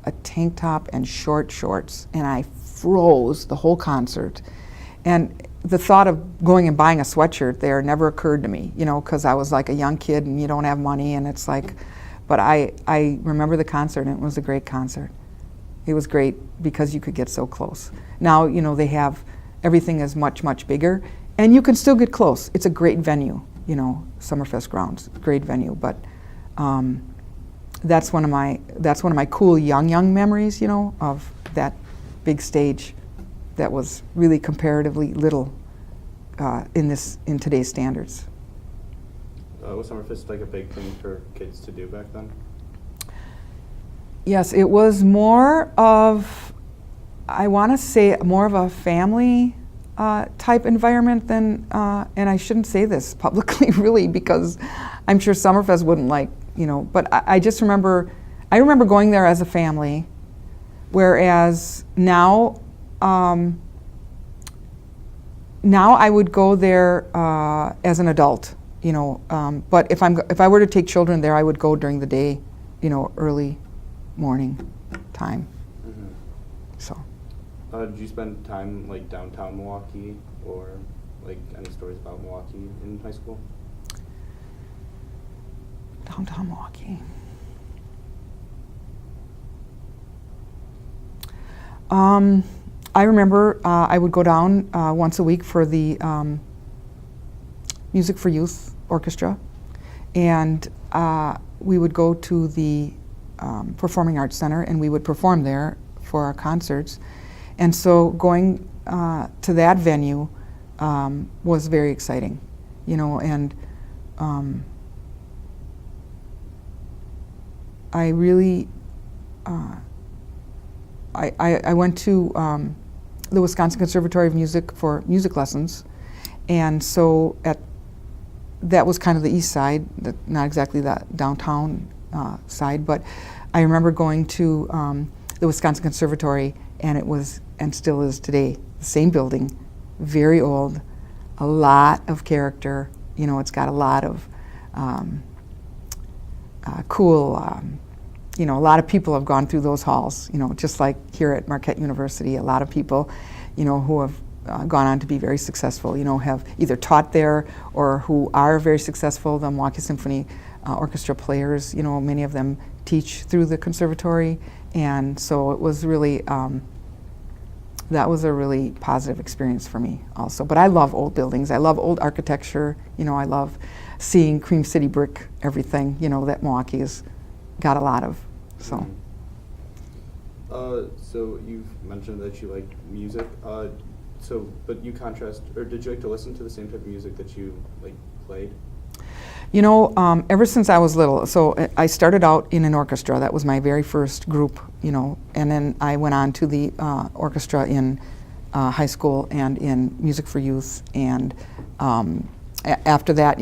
a tank top and short shorts, and I froze the whole concert. And the thought of going and buying a sweatshirt there never occurred to me, because I was like a young kid and you don't have money, and it's like, but I remember the concert, and it was a great concert. It was great because you could get so close. Now, they have, everything is much, much bigger, and you can still get close. It's a great venue, Summerfest grounds, great venue, but that's one of my cool young memories, of that big stage that was really comparatively little in today's standards. Was Summerfest like a big thing for kids to do back then? Yes, it was more of, I want to say, more of a family type environment than, and I shouldn't say this publicly really, because I'm sure Summerfest wouldn't like, but I just remember, going there as a family, whereas now I would go there as an adult, but if I were to take children there, I would go during the day, early morning time. Mm-hmm. So. Did you spend time like downtown Milwaukee, or like any stories about Milwaukee in high school? Downtown Milwaukee. I remember I would go down once a week for the Music for Youth Orchestra, and we would go to the Performing Arts Center, and we would perform there for our concerts. And so going to that venue was very exciting, and I really, I went to the Wisconsin Conservatory of Music for music lessons, and so that was kind of the east side, not exactly the downtown side, but I remember going to the Wisconsin Conservatory, and it was, and still is today, the same building, very old, a lot of character, it's got a lot of cool, a lot of people have gone through those halls, just like here at Marquette University, a lot of people, who have gone on to be very successful, have either taught there or who are very successful. The Milwaukee Symphony Orchestra players, many of them teach through the conservatory, and so it was really, that was a really positive experience for me also. But I love old buildings. I love old architecture. I love seeing Cream City brick everything, that Milwaukee has got a lot of, so. Mm-hmm. So you've mentioned that you like music. But you contrast, or did you like to listen to the same type of music that you like played? Ever since I was little, so I started out in an orchestra. That was my very first group, and then I went on to the orchestra in high school and in Music for Youth. And after that,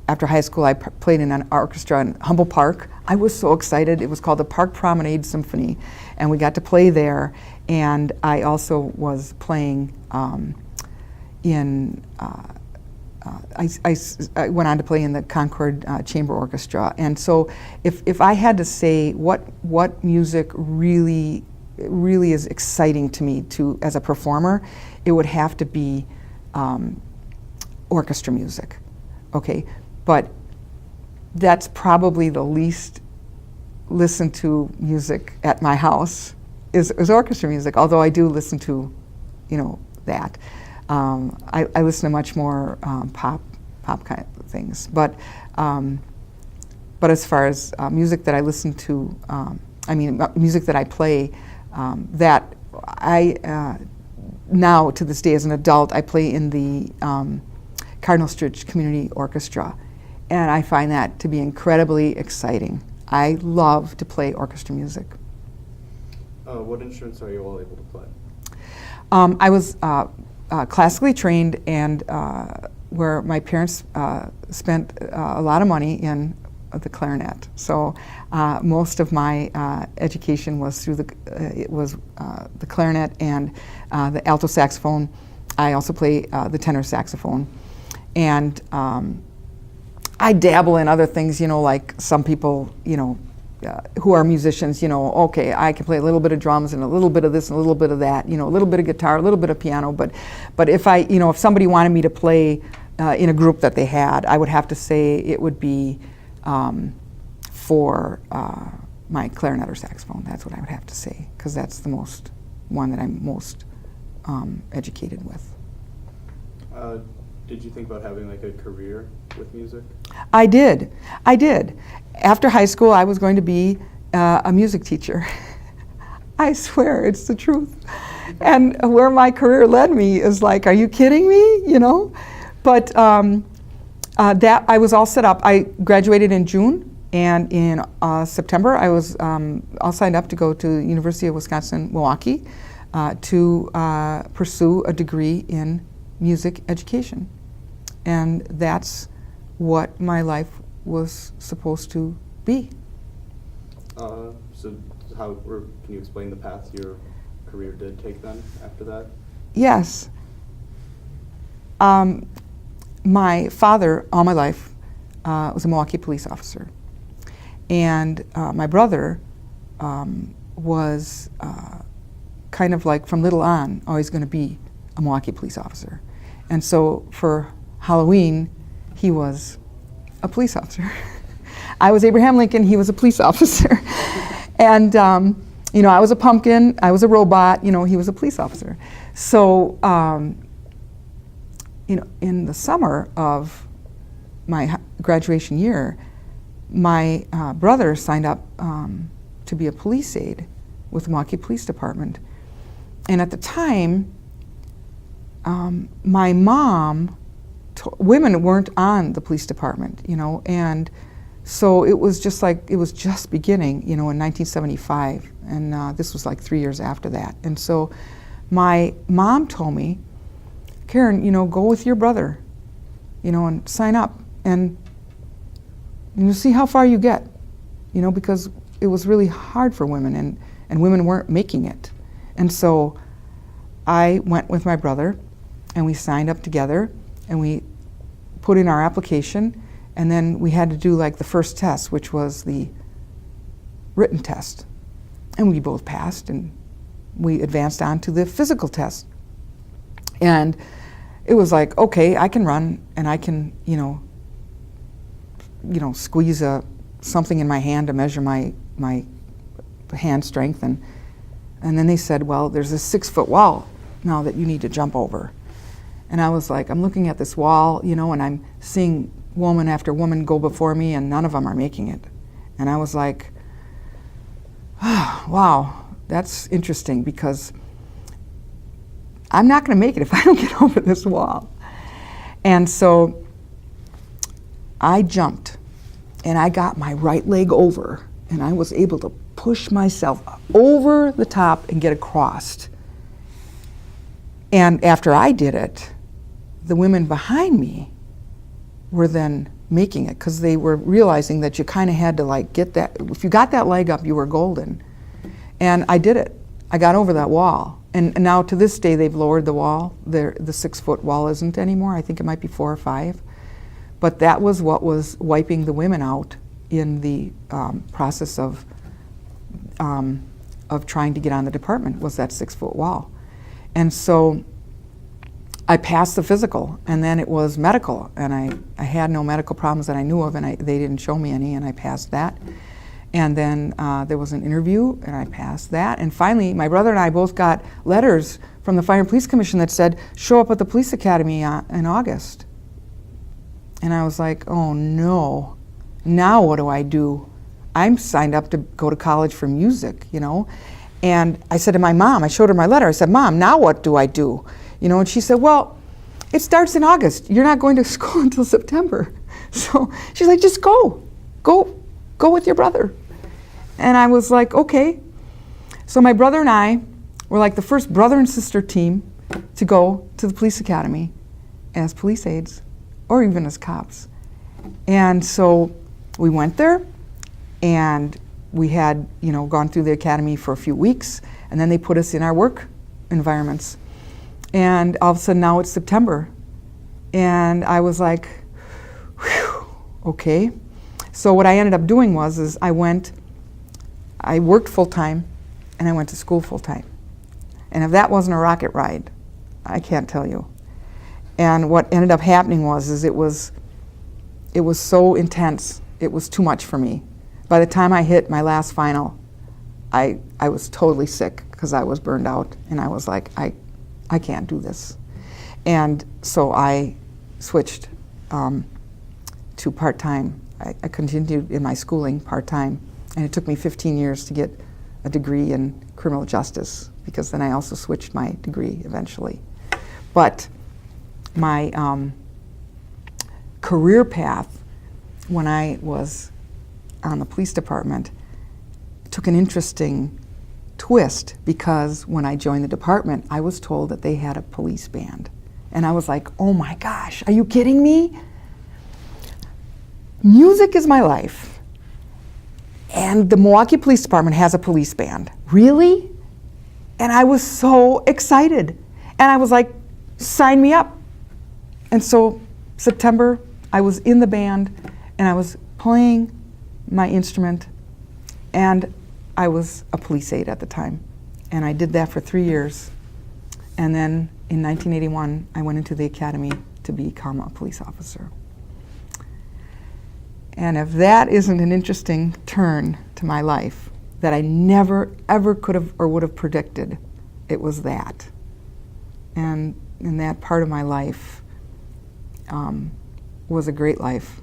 after high school, I played in an orchestra in Humboldt Park. I was so excited. It was called the Park Promenade Symphony, and we got to play there. And I also was playing in. I went on to play in the Concord Chamber Orchestra. And so, if I had to say what music really is exciting to me as a performer, it would have to be orchestra music. Okay. But that's probably the least listened to music at my house is orchestra music, although I do listen to, that. I listen to much more pop kind of things. But as far as music that I listen to, music that I play, that I, now to this day as an adult, I play in the Cardinal Stritch Community Orchestra. And I find that to be incredibly exciting. I love to play orchestra music. What instruments are you all able to play? I was classically trained, and where my parents spent a lot of money in the clarinet. So most of my education was through the clarinet and the alto saxophone. I also play the tenor saxophone. And I dabble in other things, like some people, who are musicians, okay, I can play a little bit of drums and a little bit of this and a little bit of that, a little bit of guitar, a little bit of piano. But if if somebody wanted me to play in a group that they had, I would have to say it would be for my clarinet or saxophone. That's what I would have to say, because that's the one that I'm most educated with. Did you think about having like a career with music? I did. After high school, I was going to be a music teacher. I swear, it's the truth. And where my career led me is like, are you kidding me? But that I was all set up. I graduated in June, and in September, I was all signed up to go to the University of Wisconsin-Milwaukee to pursue a degree in music education. And that's what my life was supposed to be. So can you explain the path your career did take then after that? Yes. My father, all my life, was a Milwaukee police officer. And my brother was kind of like from little on always going to be a Milwaukee police officer. And so for Halloween, he was a police officer. I was Abraham Lincoln, he was a police officer. And, I was a pumpkin, I was a robot, he was a police officer. So, in the summer of my graduation year, my brother signed up to be a police aide with the Milwaukee Police Department. And at the time, my mom, women weren't on the police department, and so it was just beginning, in 1975, and this was like 3 years after that. And so my mom told me, Karen, go with your brother, and sign up, and see how far you get, because it was really hard for women, and women weren't making it. And so I went with my brother, and we signed up together, and we put in our application, and then we had to do like the first test, which was the written test. And we both passed, and we advanced on to the physical test. And it was like, okay, I can run and I can, squeeze something in my hand to measure my hand strength. And then they said, well, there's a 6-foot wall now that you need to jump over. And I was like, I'm looking at this wall, and I'm seeing woman after woman go before me, and none of them are making it. And I was like, oh, wow, that's interesting, because I'm not going to make it if I don't get over this wall. And so I jumped, and I got my right leg over, and I was able to push myself over the top and get across. And after I did it, the women behind me were then making it, because they were realizing that you kind of had to get that, if you got that leg up, you were golden. And I did it. I got over that wall. And now to this day, they've lowered the wall. The 6-foot wall isn't anymore. I think it might be 4 or 5. But that was what was wiping the women out in the process of trying to get on the department, was that 6-foot wall. And so I passed the physical, and then it was medical, and I had no medical problems that I knew of, and they didn't show me any, and I passed that. And then there was an interview, and I passed that. And finally, my brother and I both got letters from the Fire and Police Commission that said, show up at the police academy in August. And I was like, oh no, now what do I do? I'm signed up to go to college for music, And I said to my mom, I showed her my letter, I said, Mom, now what do I do? And she said, well, it starts in August. You're not going to school until September. So she's like, just go with your brother. And I was like, okay. So my brother and I were like the first brother and sister team to go to the police academy as police aides, or even as cops. And so we went there, and we had, gone through the academy for a few weeks, and then they put us in our work environments. And all of a sudden now it's September. And I was like, whew, okay. So what I ended up doing was I worked full-time, and I went to school full-time. And if that wasn't a rocket ride, I can't tell you. And what ended up happening was it was so intense, it was too much for me. By the time I hit my last final, I was totally sick, because I was burned out, and I was like, I can't do this. And so I switched to part-time. I continued in my schooling part-time, and it took me 15 years to get a degree in criminal justice, because then I also switched my degree eventually. But my career path, when I was on the police department, took an interesting twist, because when I joined the department, I was told that they had a police band. And I was like, oh my gosh, are you kidding me? Music is my life, and the Milwaukee Police Department has a police band. Really? And I was so excited. And I was like, sign me up. And so September, I was in the band, and I was playing my instrument, and I was a police aide at the time. And I did that for 3 years. And then in 1981, I went into the academy to become a police officer. And if that isn't an interesting turn to my life that I never, ever could have or would have predicted, it was that. And that part of my life was a great life.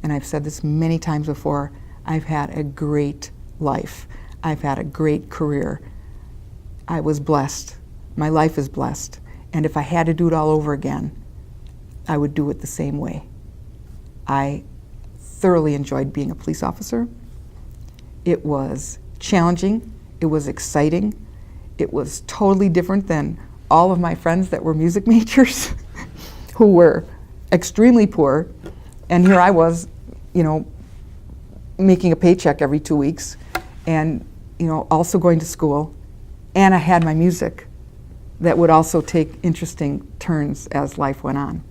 And I've said this many times before, I've had a great life. I've had a great career. I was blessed. My life is blessed. And if I had to do it all over again, I would do it the same way. I thoroughly enjoyed being a police officer. It was challenging. It was exciting. It was totally different than all of my friends that were music majors who were extremely poor. And here I was, making a paycheck every 2 weeks, and also going to school, and I had my music that would also take interesting turns as life went on.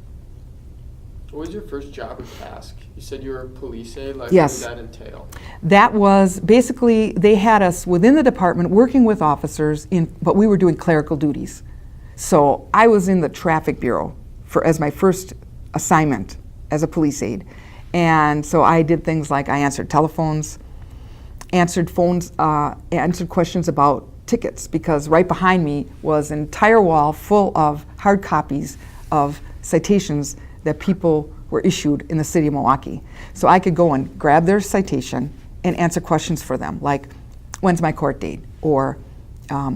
What was your first job or task? You said you were a police aide. Yes. What did that entail? That was basically, they had us within the department working with officers, but we were doing clerical duties. So I was in the traffic bureau as my first assignment as a police aide. And so I did things like I answered telephones, answered questions about tickets, because right behind me was an entire wall full of hard copies of citations that people were issued in the city of Milwaukee. So I could go and grab their citation and answer questions for them, like, when's my court date? Or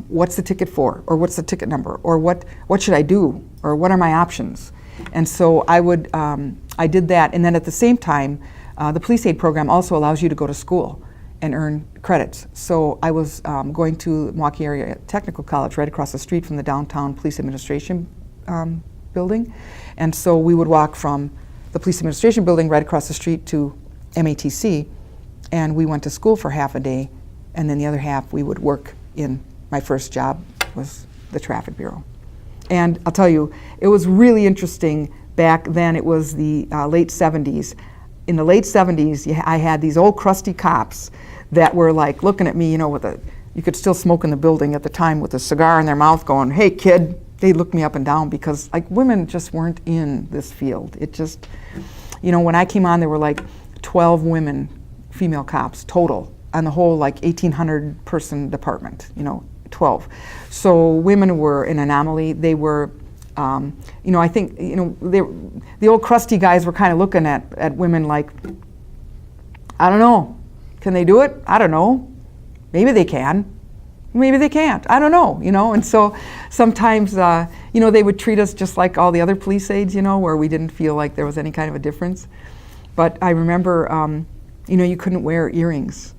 what's the ticket for? Or what's the ticket number? Or what should I do? Or what are my options? And so I did that. And then at the same time, the police aid program also allows you to go to school and earn credits. So I was going to Milwaukee Area Technical College right across the street from the downtown police administration building. And so we would walk from the police administration building right across the street to MATC, and we went to school for half a day, and then the other half we would work in. My first job was the traffic bureau. And I'll tell you, it was really interesting back then. It was the late 70s. In the late 70s, I had these old crusty cops that were like looking at me, you know, you could still smoke in the building at the time with a cigar in their mouth going, "Hey kid." They looked me up and down because like women just weren't in this field. It just, you know, when I came on, there were like 12 women, female cops total on the whole like 1,800 person department, you know, 12. So women were an anomaly. They were, you know, I think, you know, the old crusty guys were kind of looking at women like, I don't know, can they do it? I don't know. Maybe they can. Maybe they can't. I don't know, you know. And so sometimes, you know, they would treat us just like all the other police aides, you know, where we didn't feel like there was any kind of a difference. But I remember, you know, you couldn't wear earrings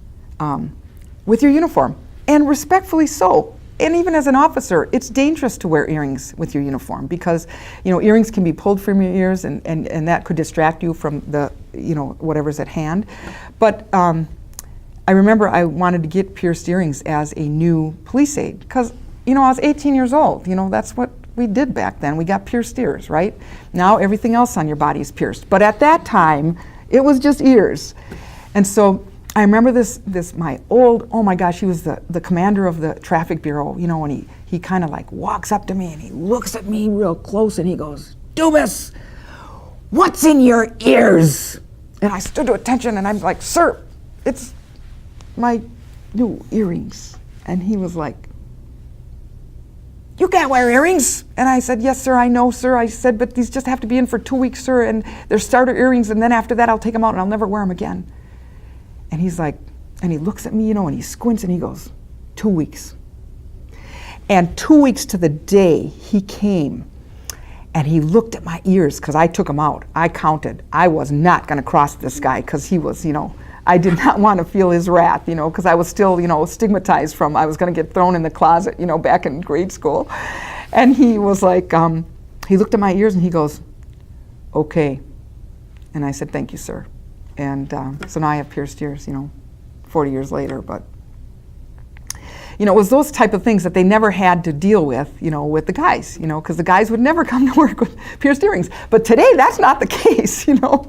with your uniform, and respectfully so. And even as an officer, it's dangerous to wear earrings with your uniform because, you know, earrings can be pulled from your ears, and that could distract you from the, you know, whatever's at hand. But I remember I wanted to get pierced earrings as a new police aide because, you know, I was 18 years old. You know, that's what we did back then. We got pierced ears, right? Now everything else on your body is pierced. But at that time, it was just ears. And so I remember my old, oh my gosh, he was the commander of the traffic bureau, you know, and he kind of like walks up to me and he looks at me real close and he goes, "Dubis, what's in your ears?" And I stood to attention and I'm like, "Sir, it's my new earrings." And he was like, "You can't wear earrings." And I said, "Yes, sir, I know, sir." I said, "But these just have to be in for 2 weeks, sir, and they're starter earrings, and then after that I'll take them out and I'll never wear them again." And he's like, and he looks at me, you know, and he squints and he goes, 2 weeks. And 2 weeks to the day he came and he looked at my ears because I took them out. I counted. I was not going to cross this guy because he was, you know, I did not want to feel his wrath, you know, because I was still, you know, stigmatized from, I was going to get thrown in the closet, you know, back in grade school. And he was like, he looked at my ears and he goes, "Okay." And I said, "Thank you, sir." And so now I have pierced ears, you know, 40 years later. But, you know, it was those type of things that they never had to deal with, you know, with the guys, you know, because the guys would never come to work with pierced earrings. But today, that's not the case, you know.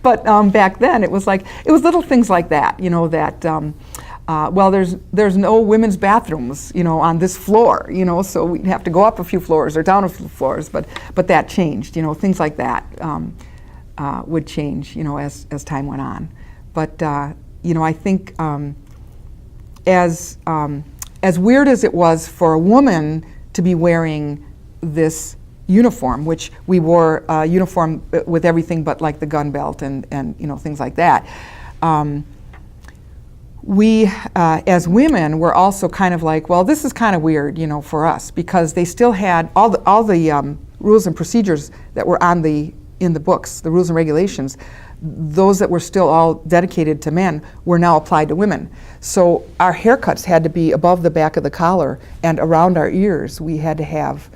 But back then, it was little things like that, you know, that, well, there's no women's bathrooms, you know, on this floor, you know, so we'd have to go up a few floors or down a few floors. But that changed, you know, things like that. Would change, you know, as time went on. But you know, I think as weird as it was for a woman to be wearing this uniform, which we wore a uniform with everything but like the gun belt and you know, things like that. We as women were also kind of like, well, this is kind of weird, you know, for us because they still had all the rules and procedures that were in the books, the rules and regulations, those that were still all dedicated to men were now applied to women. So our haircuts had to be above the back of the collar and around our ears. We had to have,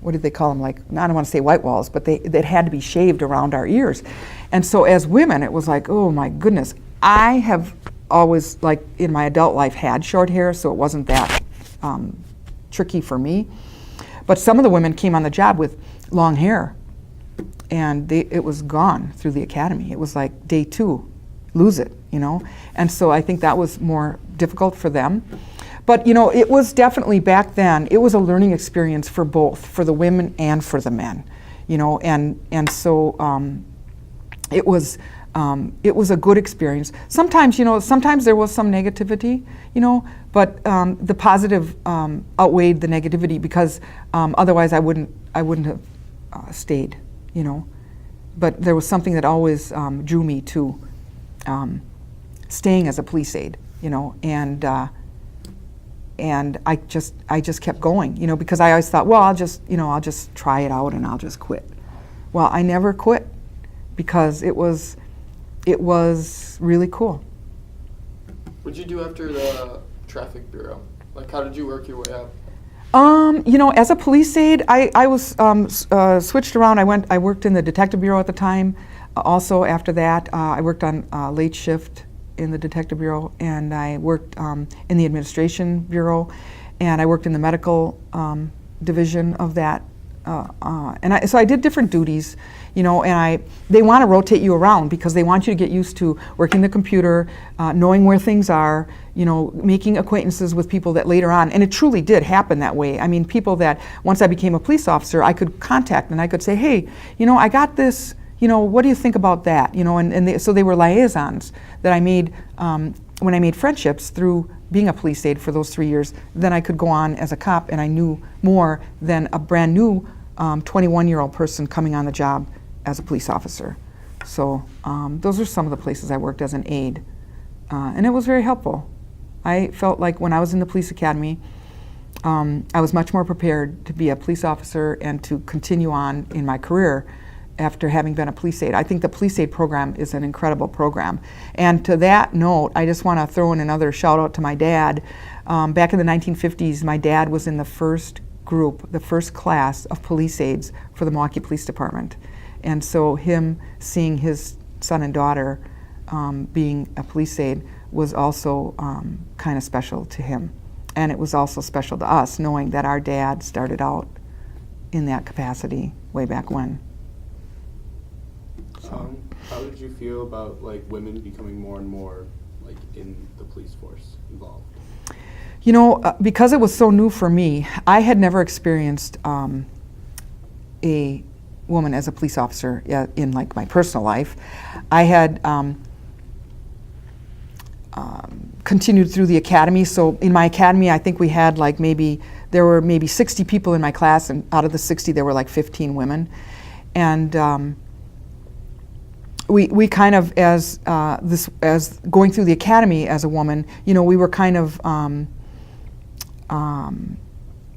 what did they call them? Like, I don't want to say white walls, but they had to be shaved around our ears. And so as women, it was like, oh my goodness. I have always, like in my adult life, had short hair, so it wasn't that tricky for me. But some of the women came on the job with long hair, and it was gone through the academy. It was like day 2, lose it, you know. And so I think that was more difficult for them. But you know, it was definitely back then. It was a learning experience for both, for the women and for the men. You know, and so it was a good experience. Sometimes, you know, sometimes there was some negativity, you know, but the positive outweighed the negativity, because otherwise I wouldn't have stayed, you know. But there was something that always drew me to staying as a police aide, you know, and I just kept going, you know, because I always thought, well, I'll just try it out and I'll just quit. Well, I never quit, because it was really cool. What'd you do after the traffic bureau? Like, how did you work your way up? You know, as a police aide, I was switched around. I worked in the detective bureau at the time. Also, after that, I worked on late shift in the detective bureau, and I worked in the administration bureau, and I worked in the medical division of that. So I did different duties, you know, and they want to rotate you around because they want you to get used to working the computer, knowing where things are, you know, making acquaintances with people that later on, and it truly did happen that way. I mean, people that once I became a police officer, I could contact and I could say, hey, you know, I got this, you know, what do you think about that? You know, so they were liaisons that I made when I made friendships through being a police aide for those 3 years. Then I could go on as a cop, and I knew more than a brand new 21-year-old person coming on the job as a police officer. So those are some of the places I worked as an aide, and it was very helpful. I felt like when I was in the police academy, I was much more prepared to be a police officer and to continue on in my career after having been a police aide. I think the police aide program is an incredible program. And to that note, I just want to throw in another shout out to my dad. Back in the 1950s, my dad was in the first group, the first class of police aides for the Milwaukee Police Department. And so him seeing his son and daughter being a police aide was also kind of special to him. And it was also special to us, knowing that our dad started out in that capacity way back when. How did you feel about like women becoming more and more like in the police force involved? You know, because it was so new for me, I had never experienced a woman as a police officer in like my personal life. I had continued through the academy. So in my academy, I think we had like there were maybe 60 people in my class, and out of the 60, there were like 15 women. And we kind of, as going through the academy as a woman, you know, we were kind of,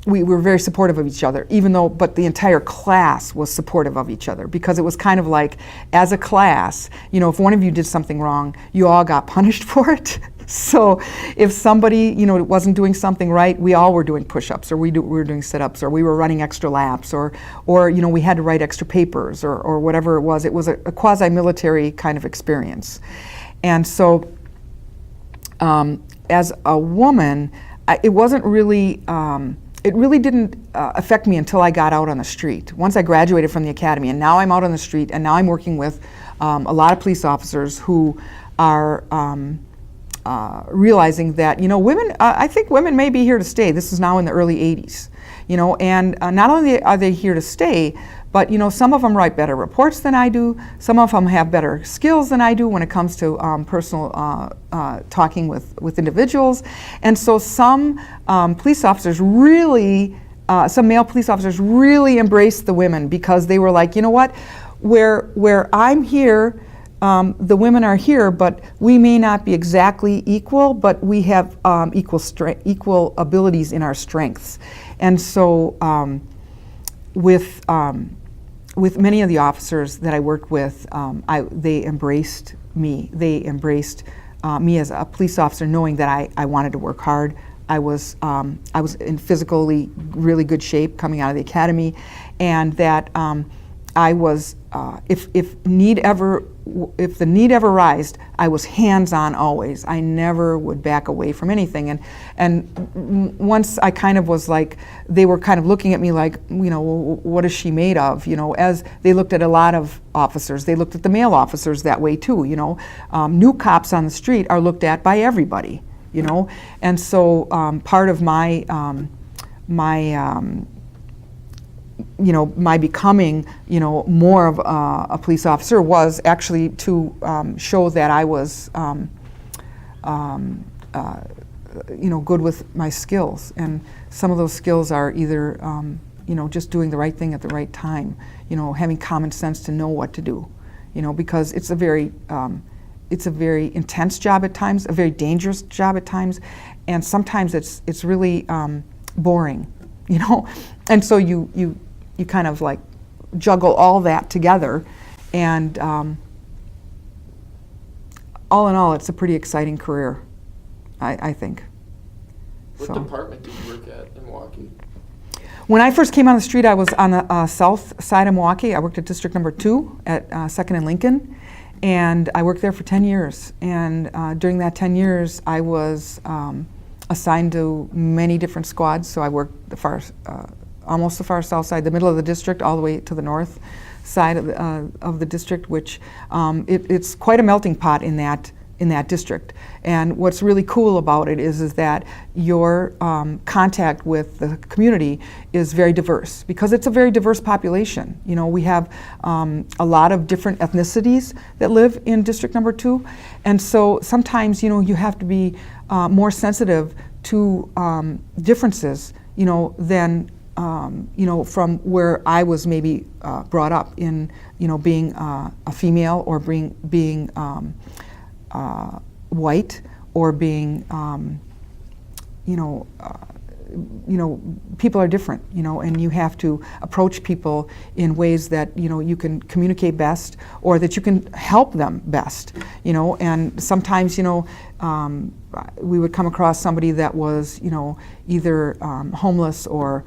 we were very supportive of each other, but the entire class was supportive of each other, because it was kind of like, as a class, you know, if one of you did something wrong, you all got punished for it. So if somebody, you know, wasn't doing something right, we all were doing push-ups, or we were doing sit-ups, or we were running extra laps, or you know, we had to write extra papers, or whatever it was. It was a quasi-military kind of experience. And so as a woman, it wasn't really, it really didn't affect me until I got out on the street. Once I graduated from the academy, and now I'm out on the street, and now I'm working with a lot of police officers who are realizing that, you know, women, I think women may be here to stay. This is now in the early 80s, you know, and not only are they here to stay, but, you know, some of them write better reports than I do. Some of them have better skills than I do when it comes to personal talking with individuals. And so some police officers really, some male police officers really embraced the women, because they were like, you know what, where I'm here, the women are here, but we may not be exactly equal, but we have equal abilities in our strengths. And so with many of the officers that I worked with, they embraced me. They embraced me as a police officer, knowing that I wanted to work hard. I was in physically really good shape coming out of the academy, and that I was, if the need ever arised, I was hands-on always. I never would back away from anything. And once I kind of was like, they were kind of looking at me like, you know, what is she made of? You know, as they looked at a lot of officers, they looked at the male officers that way too. You know, new cops on the street are looked at by everybody. you know. And so part of my my becoming, more of a police officer was actually to show that I was, good with my skills. And some of those skills are either, just doing the right thing at the right time, having common sense to know what to do, because it's a very intense job at times, a very dangerous job at times, and sometimes it's really boring, and so you kind of like juggle all that together, and all in all, it's a pretty exciting career, I think. What So. department did you work at in Milwaukee? When I first came on the street, I was on the south side of Milwaukee. I worked at District Number 2 at 2nd and Lincoln, and I worked there for 10 years. And during that 10 years, I was assigned to many different squads. So I worked almost the far south side, the middle of the district, all the way to the north side of the district, which it's quite a melting pot in that district. And what's really cool about it is that your contact with the community is very diverse, because it's a very diverse population. We have a lot of different ethnicities that live in District Number 2, and so sometimes you have to be more sensitive to differences than from where I was maybe brought up in being a female, or being white, or being, people are different, and you have to approach people in ways that, you can communicate best, or that you can help them best, and sometimes, we would come across somebody that was, either homeless, or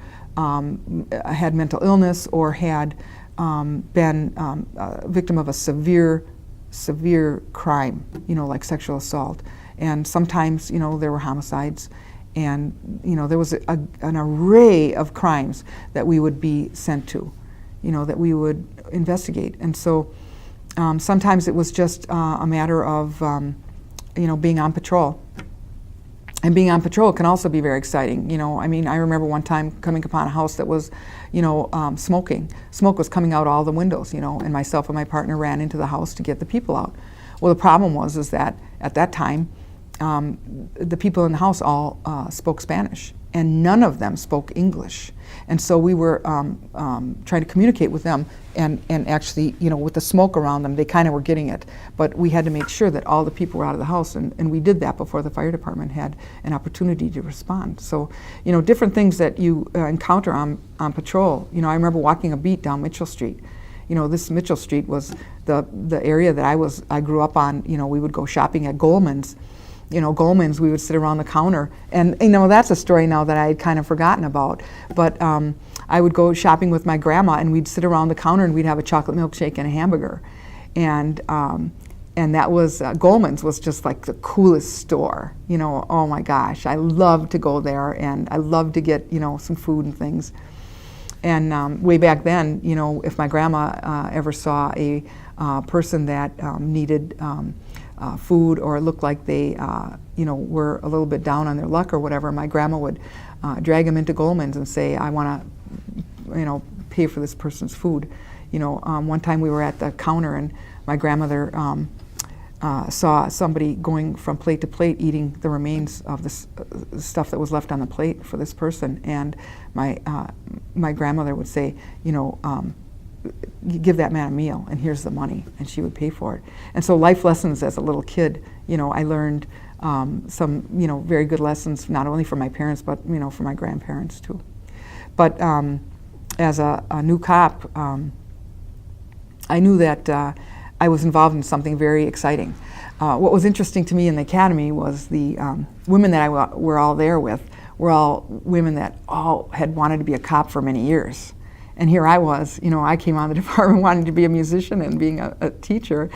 had mental illness, or had been a victim of a severe crime, like sexual assault. And sometimes, there were homicides, and, there was an array of crimes that we would be sent to, that we would investigate. And so sometimes it was just a matter of, being on patrol. And being on patrol can also be very exciting. I remember one time coming upon a house that was, smoking. Smoke was coming out all the windows, and myself and my partner ran into the house to get the people out. Well, the problem was that at that time, the people in the house all spoke Spanish, and none of them spoke English. And so we were trying to communicate with them, and actually, with the smoke around them, they kind of were getting it. But we had to make sure that all the people were out of the house, and we did that before the fire department had an opportunity to respond. So, different things that you encounter on patrol. I remember walking a beat down Mitchell Street. This Mitchell Street was the area that I grew up on. We would go shopping at Goldman's. Goldman's, we would sit around the counter, and that's a story now that I had kind of forgotten about. But I would go shopping with my grandma, and we'd sit around the counter, and we'd have a chocolate milkshake and a hamburger, and that was Goldman's was just like the coolest store. Oh my gosh, I loved to go there, and I loved to get some food and things. And way back then, if my grandma ever saw a person that needed food, or looked like they, were a little bit down on their luck or whatever, my grandma would drag them into Goldman's and say, I want to, pay for this person's food. One time we were at the counter, and my grandmother saw somebody going from plate to plate, eating the remains of this stuff that was left on the plate for this person. And my grandmother would say, you give that man a meal, and here's the money, and she would pay for it. And so life lessons as a little kid, I learned some, very good lessons, not only from my parents, but, from my grandparents too. But as a new cop, I knew that I was involved in something very exciting. What was interesting to me in the academy was the women that I were all there with were all women that all had wanted to be a cop for many years. And here I was, I came on the department wanting to be a musician and being a teacher,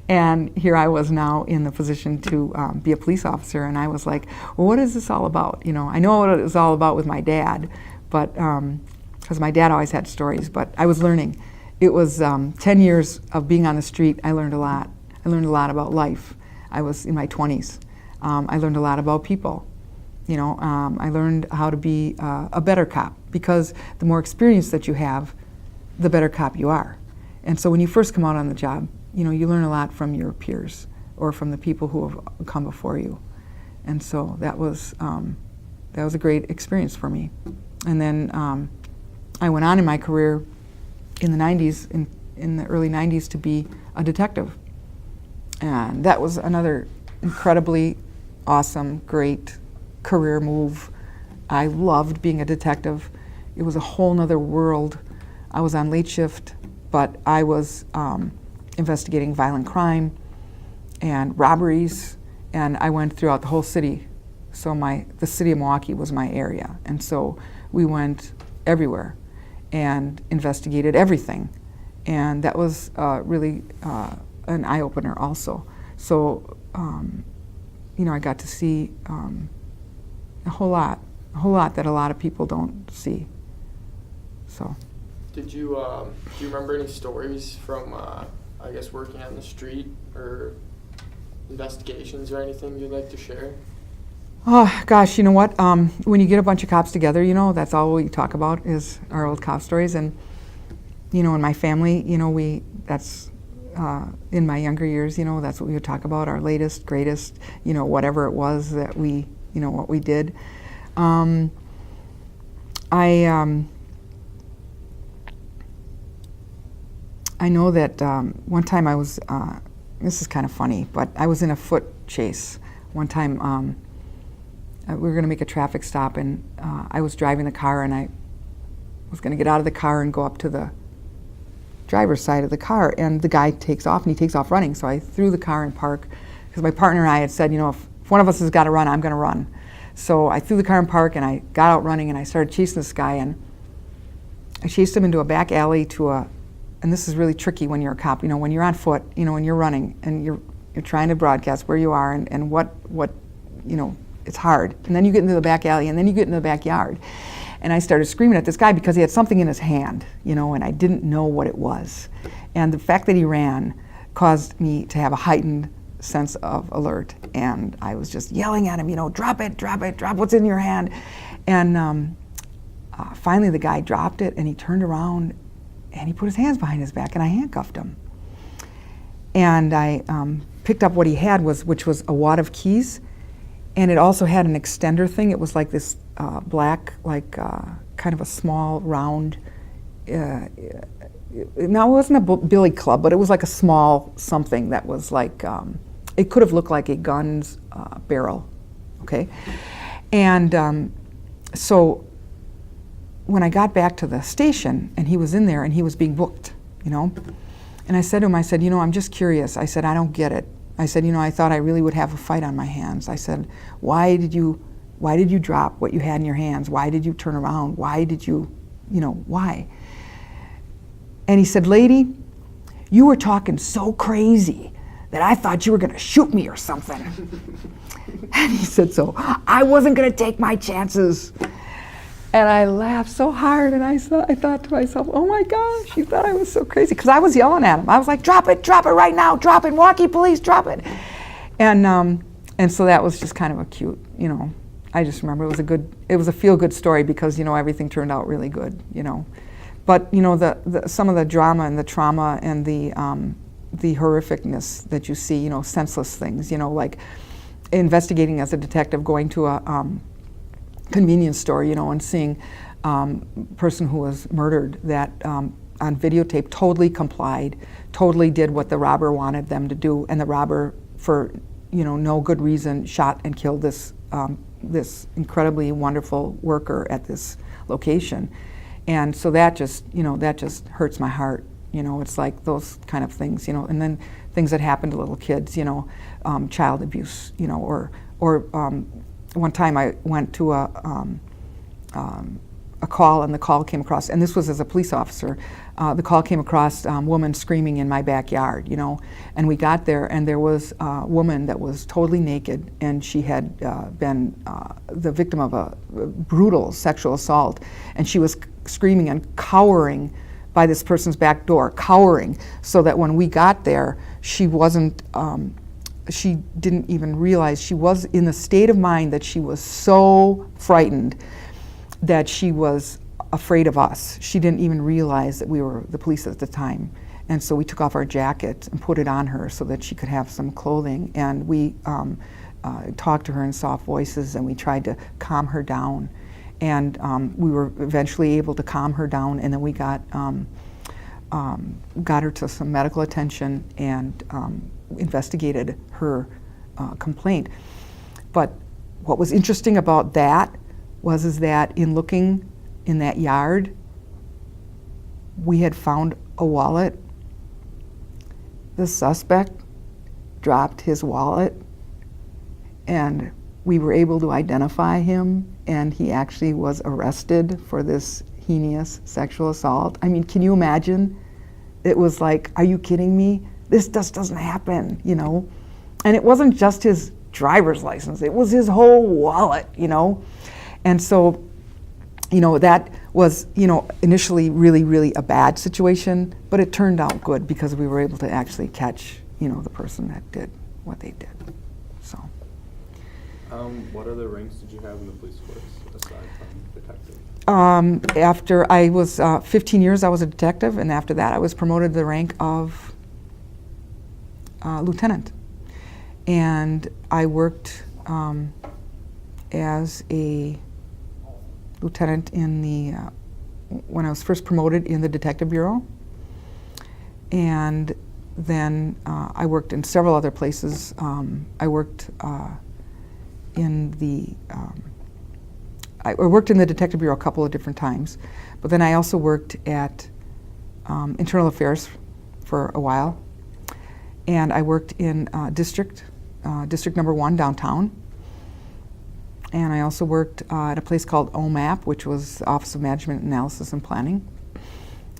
and here I was now in the position to be a police officer, and I was like, well, what is this all about? I know what it was all about with my dad, but because my dad always had stories, but I was learning. It was 10 years of being on the street. I learned a lot. I learned a lot about life. I was in my 20s. I learned a lot about people. I learned how to be a better cop, because the more experience that you have, the better cop you are. And so when you first come out on the job, you learn a lot from your peers or from the people who have come before you. And so that was a great experience for me. And then I went on in my career in the 90s, in the early 90s, to be a detective. And that was another incredibly awesome, great career move. I loved being a detective. It was a whole nother world. I was on late shift, but I was investigating violent crime and robberies, and I went throughout the whole city. So the city of Milwaukee was my area, and so we went everywhere and investigated everything, and that was really an eye-opener also. So I got to see a whole lot that a lot of people don't see. So. Do you remember any stories from, I guess, working on the street or investigations or anything you'd like to share? Oh, gosh, you know what? When you get a bunch of cops together, that's all we talk about is our old cop stories. And, in my family, that's in my younger years, that's what we would talk about, our latest, greatest, whatever it was that we, what we did. I know that one time I was, this is kind of funny, but I was in a foot chase. One time we were going to make a traffic stop, and I was driving the car, and I was going to get out of the car and go up to the driver's side of the car, and the guy takes off, and he takes off running. So I threw the car in park, because my partner and I had said, if one of us has got to run, I'm going to run. So I threw the car in park, and I got out running, and I started chasing this guy, and I chased him into a back alley and this is really tricky when you're a cop, when you're on foot, when you're running, and you're trying to broadcast where you are and what it's hard. And then you get into the back alley, and then you get into the backyard. And I started screaming at this guy because he had something in his hand, and I didn't know what it was. And the fact that he ran caused me to have a heightened sense of alert. And I was just yelling at him, drop it, drop what's in your hand. And finally the guy dropped it, and he turned around, and he put his hands behind his back, and I handcuffed him. And I picked up what he had, which was a wad of keys, and it also had an extender thing. It was like this black, kind of a small, round, now it wasn't a billy club, but it was like a small something that was like, it could have looked like a gun's barrel, okay? And so when I got back to the station, and he was in there, and he was being booked, and I said to him, I'm just curious. I said, I don't get it. I said, I thought I really would have a fight on my hands. I said, why did you drop what you had in your hands? Why did you turn around? Why did you, why? And he said, lady, you were talking so crazy that I thought you were gonna shoot me or something. And he said, so I wasn't gonna take my chances. And I laughed so hard, and I thought to myself, oh my gosh, he thought I was so crazy, because I was yelling at him. I was like, drop it right now, drop it, Milwaukee police, drop it. And so that was just kind of a cute, I just remember it was a feel-good story, because, everything turned out really good, But, some of the drama and the trauma and the horrificness that you see, senseless things, like investigating as a detective, going to a convenience store, and seeing person who was murdered that on videotape totally complied, totally did what the robber wanted them to do, and the robber, for no good reason, shot and killed this incredibly wonderful worker at this location. And so that just hurts my heart. It's like those kind of things, and then things that happen to little kids, child abuse, or one time I went to a call, and the call came across, and this was as a police officer, the call came across woman screaming in my backyard, and we got there, and there was a woman that was totally naked, and she had been the victim of a brutal sexual assault, and she was screaming and cowering by this person's back door, cowering, so that when we got there, she wasn't she didn't even realize, she was in the state of mind that she was so frightened that she was afraid of us. She didn't even realize that we were the police at the time. And so we took off our jacket and put it on her so that she could have some clothing. And we talked to her in soft voices, and we tried to calm her down. And we were eventually able to calm her down, and then we got her to some medical attention and investigated her complaint. But what was interesting about that is that in looking in that yard, we had found a wallet. The suspect dropped his wallet, and we were able to identify him, and he actually was arrested for this heinous sexual assault. I mean, can you imagine? It was like, are you kidding me? This just doesn't happen, you know? And it wasn't just his driver's license, it was his whole wallet, you know? And so, you know, that was, you know, initially really, really a bad situation, but it turned out good because we were able to actually catch, you know, the person that did what they did, so. What other ranks did you have in the police force aside from detective? After I was 15 years, I was a detective, and after that I was promoted to the rank of lieutenant. And I worked as a lieutenant in the, when I was first promoted in the Detective Bureau. And then I worked in several other places. I worked in the, I worked in the Detective Bureau a couple of different times, but then I also worked at Internal Affairs for a while. And I worked in District Number 1 downtown. And I also worked at a place called OMAP, which was the Office of Management Analysis and Planning.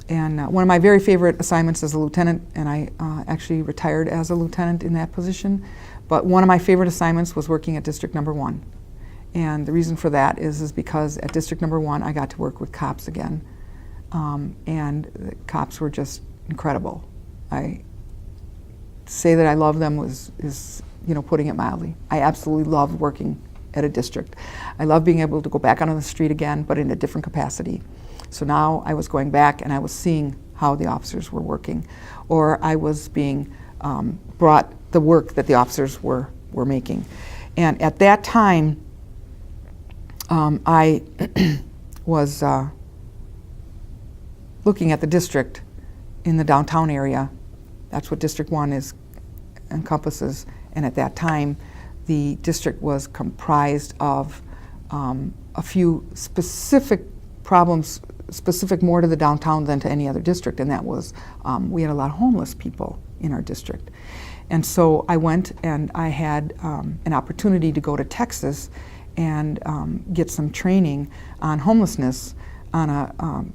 And one of my very favorite assignments as a lieutenant, and I actually retired as a lieutenant in that position, but one of my favorite assignments was working at District Number 1. And the reason for that is because at District Number 1 I got to work with cops again. And the cops were just incredible. To say that I love them is you know, putting it mildly. I absolutely loved working at a district. I love being able to go back out on the street again, but in a different capacity. So now I was going back and I was seeing how the officers were working, or I was being brought the work that the officers were making. And at that time, I was looking at the district in the downtown area. That's what District 1 encompasses. And at that time, the district was comprised of a few specific problems, specific more to the downtown than to any other district, and that was we had a lot of homeless people in our district. And so I went and I had an opportunity to go to Texas and get some training on homelessness on a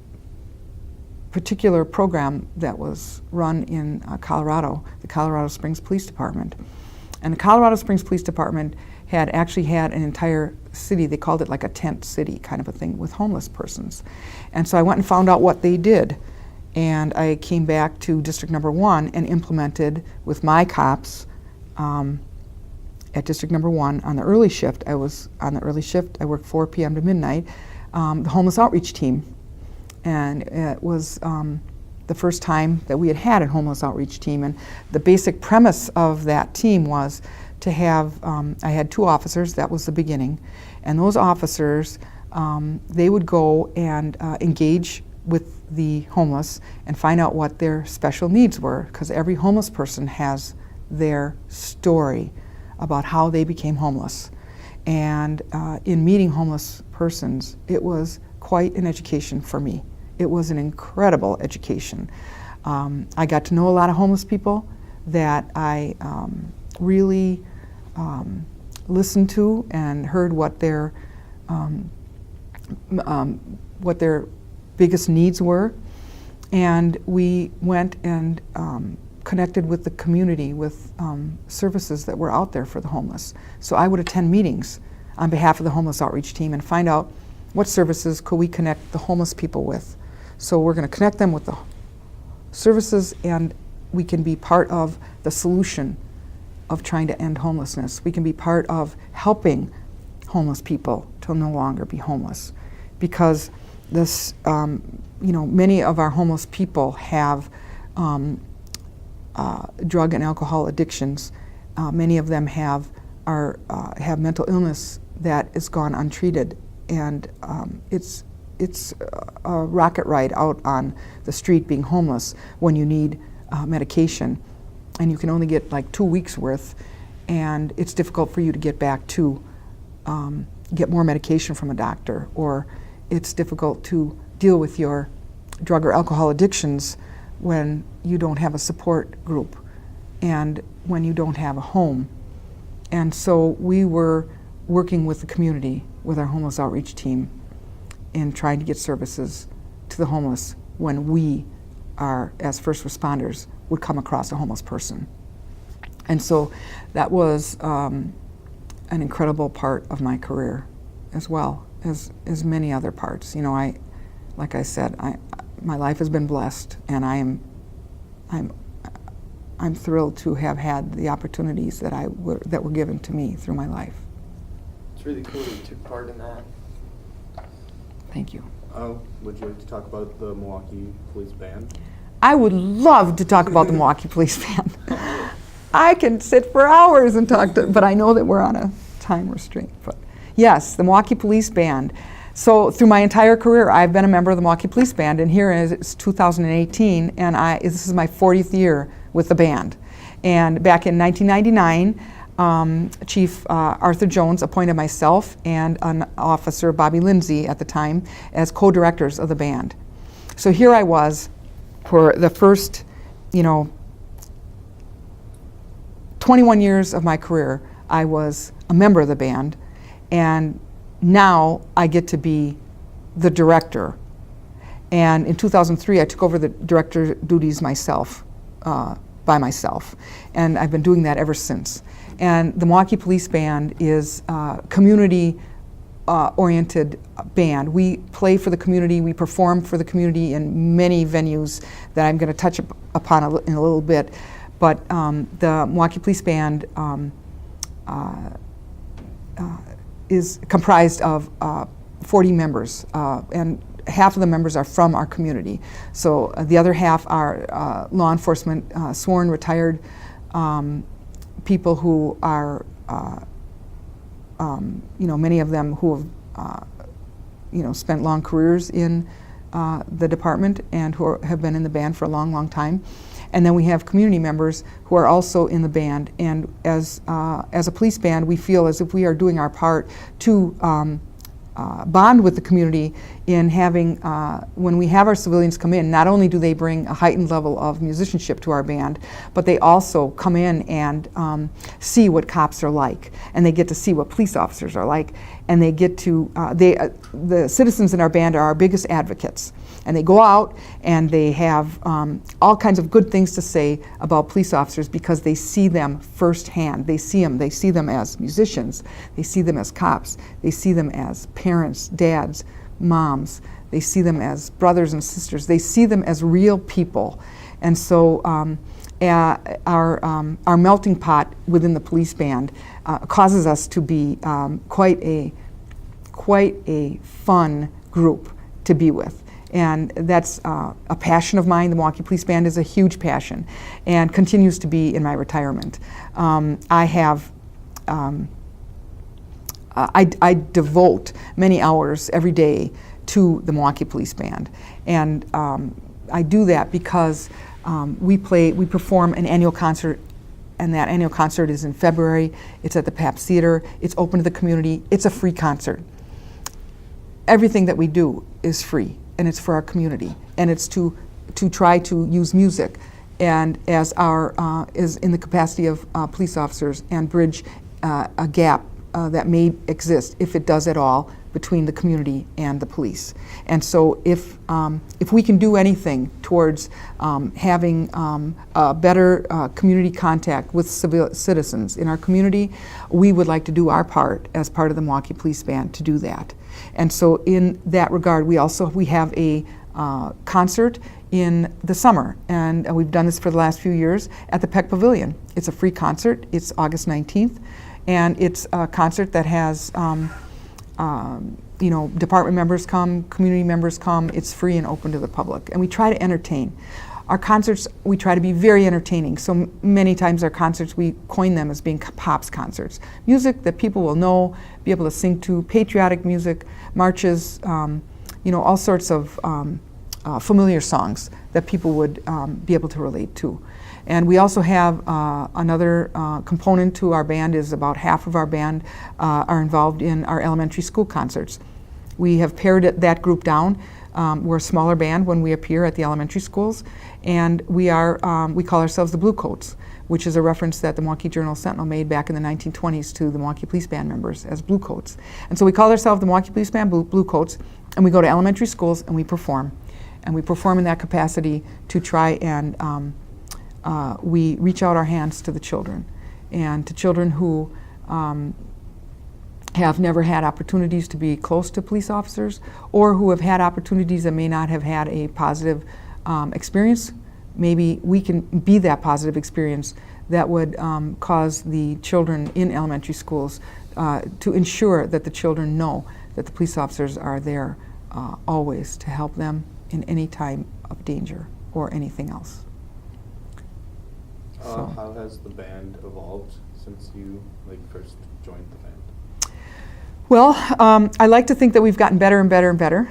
particular program that was run in Colorado, the Colorado Springs Police Department. And the Colorado Springs Police Department had actually had an entire city, they called it like a tent city kind of a thing, with homeless persons. And so I went and found out what they did. And I came back to District Number 1 and implemented with my cops at District Number 1 on the early shift. I was on the early shift, I worked 4 p.m. to midnight, the homeless outreach team. And it was the first time that we had a homeless outreach team. And the basic premise of that team was to have, I had 2 officers, that was the beginning. And those officers, they would go and engage with the homeless and find out what their special needs were, because every homeless person has their story about how they became homeless. And in meeting homeless persons, it was quite an education for me. It was an incredible education. I got to know a lot of homeless people that I really listened to and heard what their biggest needs were. And we went and connected with the community with services that were out there for the homeless. So I would attend meetings on behalf of the homeless outreach team and find out what services could we connect the homeless people with. So we're going to connect them with the services, and we can be part of the solution of trying to end homelessness. We can be part of helping homeless people to no longer be homeless, because this, many of our homeless people have drug and alcohol addictions. Many of them have mental illness that is gone untreated, and it's a rocket ride out on the street being homeless when you need medication, and you can only get like 2 weeks worth, and it's difficult for you to get back to get more medication from a doctor, or it's difficult to deal with your drug or alcohol addictions when you don't have a support group and when you don't have a home. And so we were working with the community, with our homeless outreach team, in trying to get services to the homeless when we are, as first responders, would come across a homeless person. And so that was an incredible part of my career, as well as many other parts. Like I said, my life has been blessed, and I'm thrilled to have had the opportunities that were given to me through my life. It's really cool that you took part in that. Thank you. Would you like to talk about the Milwaukee Police Band? I would love to talk about the Milwaukee Police Band. I can sit for hours and talk but I know that we're on a time restraint. But yes, the Milwaukee Police Band. So through my entire career, I've been a member of the Milwaukee Police Band, and here it's 2018, and this is my 40th year with the band. And back in 1999, Chief Arthur Jones appointed myself and an officer, Bobby Lindsay, at the time, as co-directors of the band. So here I was for the first, 21 years of my career. I was a member of the band, and now I get to be the director. And in 2003, I took over the director duties myself, by myself, and I've been doing that ever since. And the Milwaukee Police Band is a community-oriented band. We play for the community, we perform for the community in many venues that I'm going to touch upon in a little bit. But the Milwaukee Police Band is comprised of 40 members, and half of the members are from our community. So the other half are law enforcement, sworn retired people who are, many of them who have, spent long careers in the department and who have been in the band for a long, long time. And then we have community members who are also in the band. And as a police band, we feel as if we are doing our part to bond with the community in having, when we have our civilians come in, not only do they bring a heightened level of musicianship to our band, but they also come in and see what cops are like, and they get to see what police officers are like, and they get to, the citizens in our band are our biggest advocates. And they go out and they have all kinds of good things to say about police officers because they see them firsthand. They see them as musicians, they see them as cops, they see them as parents, dads, moms, they see them as brothers and sisters, they see them as real people. And so our melting pot within the police band causes us to be quite a fun group to be with. And that's a passion of mine. The Milwaukee Police Band is a huge passion and continues to be in my retirement. I devote many hours every day to the Milwaukee Police Band. And I do that because we perform an annual concert, and that annual concert is in February. It's at the Pabst Theater. It's open to the community. It's a free concert. Everything that we do is free, and it's for our community, and it's to try to use music and as is in the capacity of police officers and bridge a gap that may exist, if it does at all, between the community and the police. And so if we can do anything towards having a better community contact with citizens in our community, we would like to do our part as part of the Milwaukee Police Band to do that. And so in that regard, we have a concert in the summer, and we've done this for the last few years at the Peck Pavilion. It's a free concert. It's August 19th, and it's a concert that has department members come, community members come. It's free and open to the public, and we try to entertain. Our concerts, we try to be very entertaining. So many times our concerts, we coin them as being pops concerts. Music that people will know, be able to sing to, patriotic music, marches, all sorts of familiar songs that people would be able to relate to. And we also have another component to our band is about half of our band are involved in our elementary school concerts. We have pared that group down. We're a smaller band when we appear at the elementary schools, and we call ourselves the Blue Coats, which is a reference that the Milwaukee Journal-Sentinel made back in the 1920s to the Milwaukee Police Band members as Blue Coats. And so we call ourselves the Milwaukee Police Band Blue Coats, and we go to elementary schools and we perform. And we perform in that capacity to try and we reach out our hands to the children, and to children who have never had opportunities to be close to police officers, or who have had opportunities that may not have had a positive experience. Maybe we can be that positive experience that would cause the children in elementary schools to ensure that the children know that the police officers are there always to help them in any time of danger or anything else. How has the band evolved since you first joined the band? Well, I like to think that we've gotten better and better and better.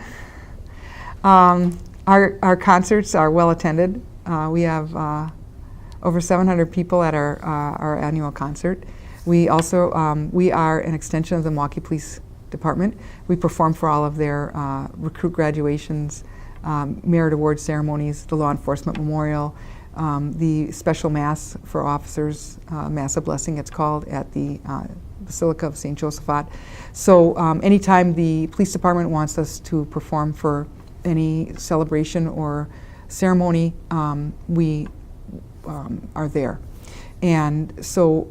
Our concerts are well attended. We have over 700 people at our annual concert. We also we are an extension of the Milwaukee Police Department. We perform for all of their recruit graduations, merit award ceremonies, the law enforcement memorial, the special mass for officers, Mass of Blessing it's called, at the Basilica of St. Josephat. So anytime the police department wants us to perform for any celebration or ceremony, we are there. And so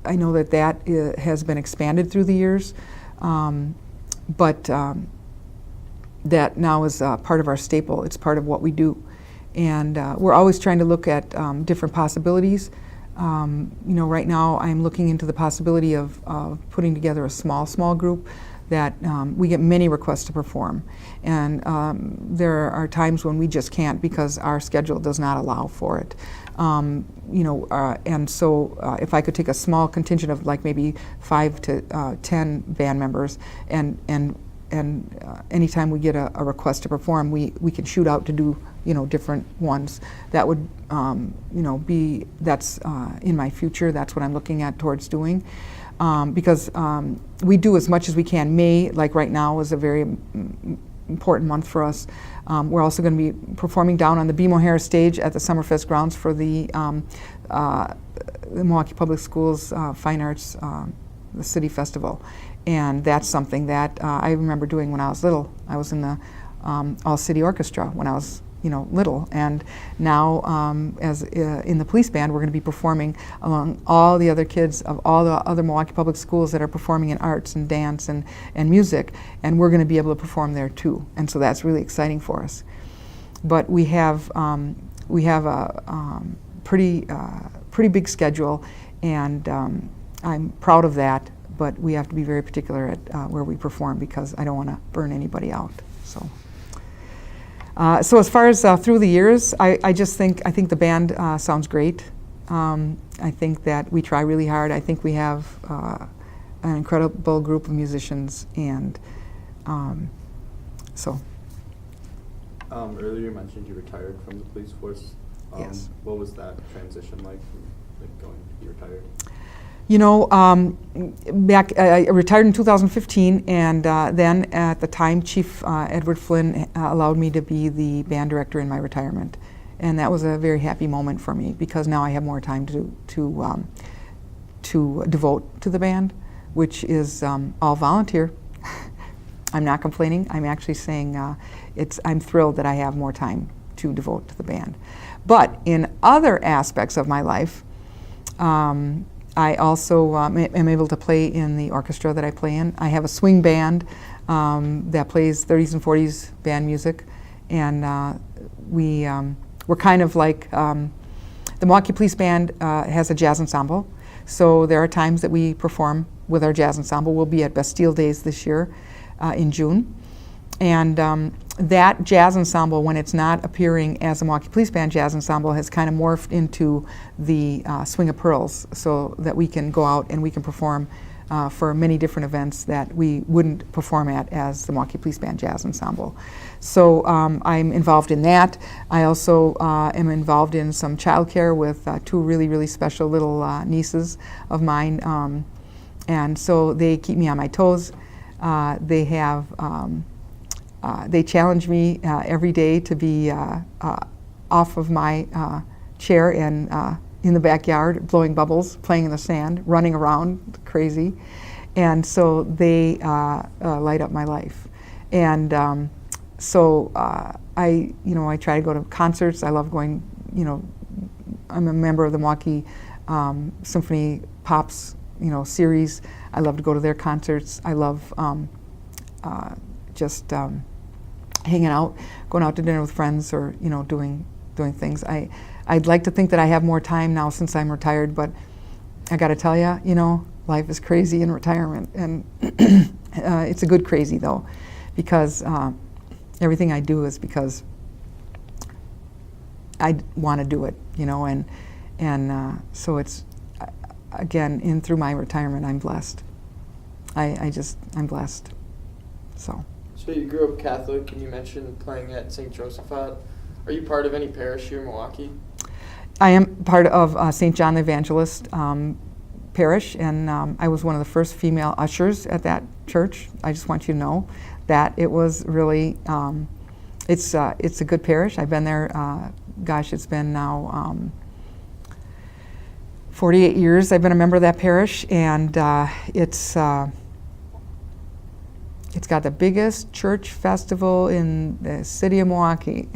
I know that has been expanded through the years, but that now is part of our staple. It's part of what we do. And we're always trying to look at different possibilities. Right now I'm looking into the possibility of putting together a small group that we get many requests to perform. And there are times when we just can't because our schedule does not allow for it. And so if I could take a small contingent of maybe 5 to 10 band members, and anytime we get a request to perform, we can shoot out to do different ones. That would that's in my future. That's what I'm looking at towards doing, because we do as much as we can. May, like right now, is a very important month for us. We're also going to be performing down on the BMO Harris stage at the Summerfest grounds for the Milwaukee Public Schools Fine Arts the City Festival. And that's something that I remember doing when I was little. I was in the All-City Orchestra when I was little, and now as in the police band, we're going to be performing along all the other kids of all the other Milwaukee Public Schools that are performing in arts and dance and music, and we're going to be able to perform there too. And so that's really exciting for us. But we have a pretty big schedule, and I'm proud of that. But we have to be very particular at where we perform, because I don't want to burn anybody out. So as far as through the years, I think the band sounds great. I think that we try really hard. I think we have an incredible group of musicians, and so. Earlier you mentioned you retired from the police force. Yes. What was that transition like from going to be retired? I retired in 2015, and then at the time, Chief Edward Flynn allowed me to be the band director in my retirement, and that was a very happy moment for me, because now I have more time to devote to the band, which is all volunteer. I'm not complaining. I'm actually saying I'm thrilled that I have more time to devote to the band. But in other aspects of my life, I also am able to play in the orchestra that I play in. I have a swing band that plays 30s and 40s band music, we're kind of like the Milwaukee Police Band has a jazz ensemble, so there are times that we perform with our jazz ensemble. We'll be at Bastille Days this year in June, and that jazz ensemble, when it's not appearing as a Milwaukee Police Band jazz ensemble, has kind of morphed into the Swing of Pearls, so that we can go out and we can perform for many different events that we wouldn't perform at as the Milwaukee Police Band Jazz Ensemble. So I'm involved in that. I also am involved in some childcare with two really, really special little nieces of mine, and so they keep me on my toes. They challenge me every day to be off of my chair and in the backyard, blowing bubbles, playing in the sand, running around crazy, and so they light up my life. And so I try to go to concerts. I love going. I'm a member of the Milwaukee Symphony Pops series. I love to go to their concerts. I love just hanging out, going out to dinner with friends, or doing things. I'd like to think that I have more time now since I'm retired, but I got to tell you, life is crazy in retirement, and it's a good crazy though, because everything I do is because I want to do it, and so it's again through my retirement I'm blessed. I'm blessed. So you grew up Catholic, and you mentioned playing at St. Josephat. Are you part of any parish here in Milwaukee? I am part of St. John the Evangelist parish, and I was one of the first female ushers at that church. I just want you to know that it was really, it's a good parish. I've been there, it's been now 48 years I've been a member of that parish, and it's got the biggest church festival in the city of Milwaukee.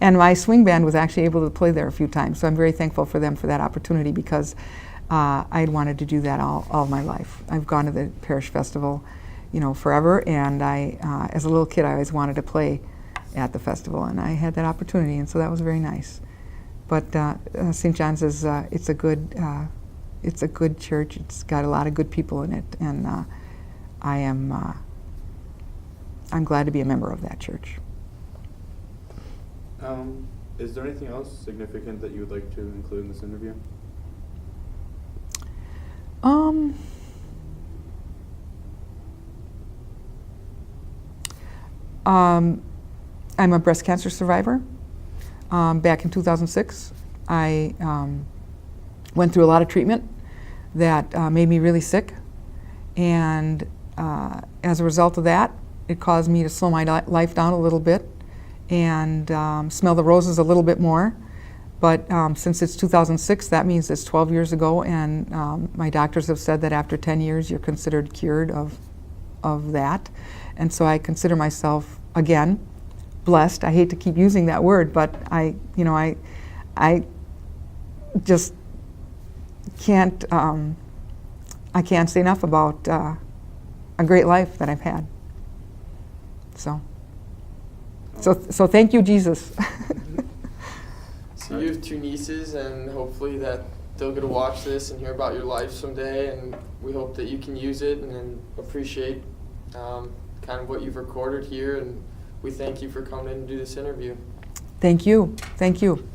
And my swing band was actually able to play there a few times. So I'm very thankful for them for that opportunity, because I'd wanted to do that all my life. I've gone to the parish festival, forever. And as a little kid, I always wanted to play at the festival. And I had that opportunity. And so that was very nice. But St. John's is, it's a good church. It's got a lot of good people in it. And I'm glad to be a member of that church. Is there anything else significant that you would like to include in this interview? I'm a breast cancer survivor. Back in 2006, I went through a lot of treatment that made me really sick, and as a result of that, it caused me to slow my life down a little bit and smell the roses a little bit more. But since it's 2006, that means it's 12 years ago, and my doctors have said that after 10 years you're considered cured of that. And so I consider myself, again, blessed. I hate to keep using that word, but I just can't, I can't say enough about a great life that I've had. So thank you, Jesus. So you have two nieces, and hopefully that they'll get to watch this and hear about your life someday, and we hope that you can use it and appreciate kind of what you've recorded here, and we thank you for coming in to do this interview. Thank you. Thank you.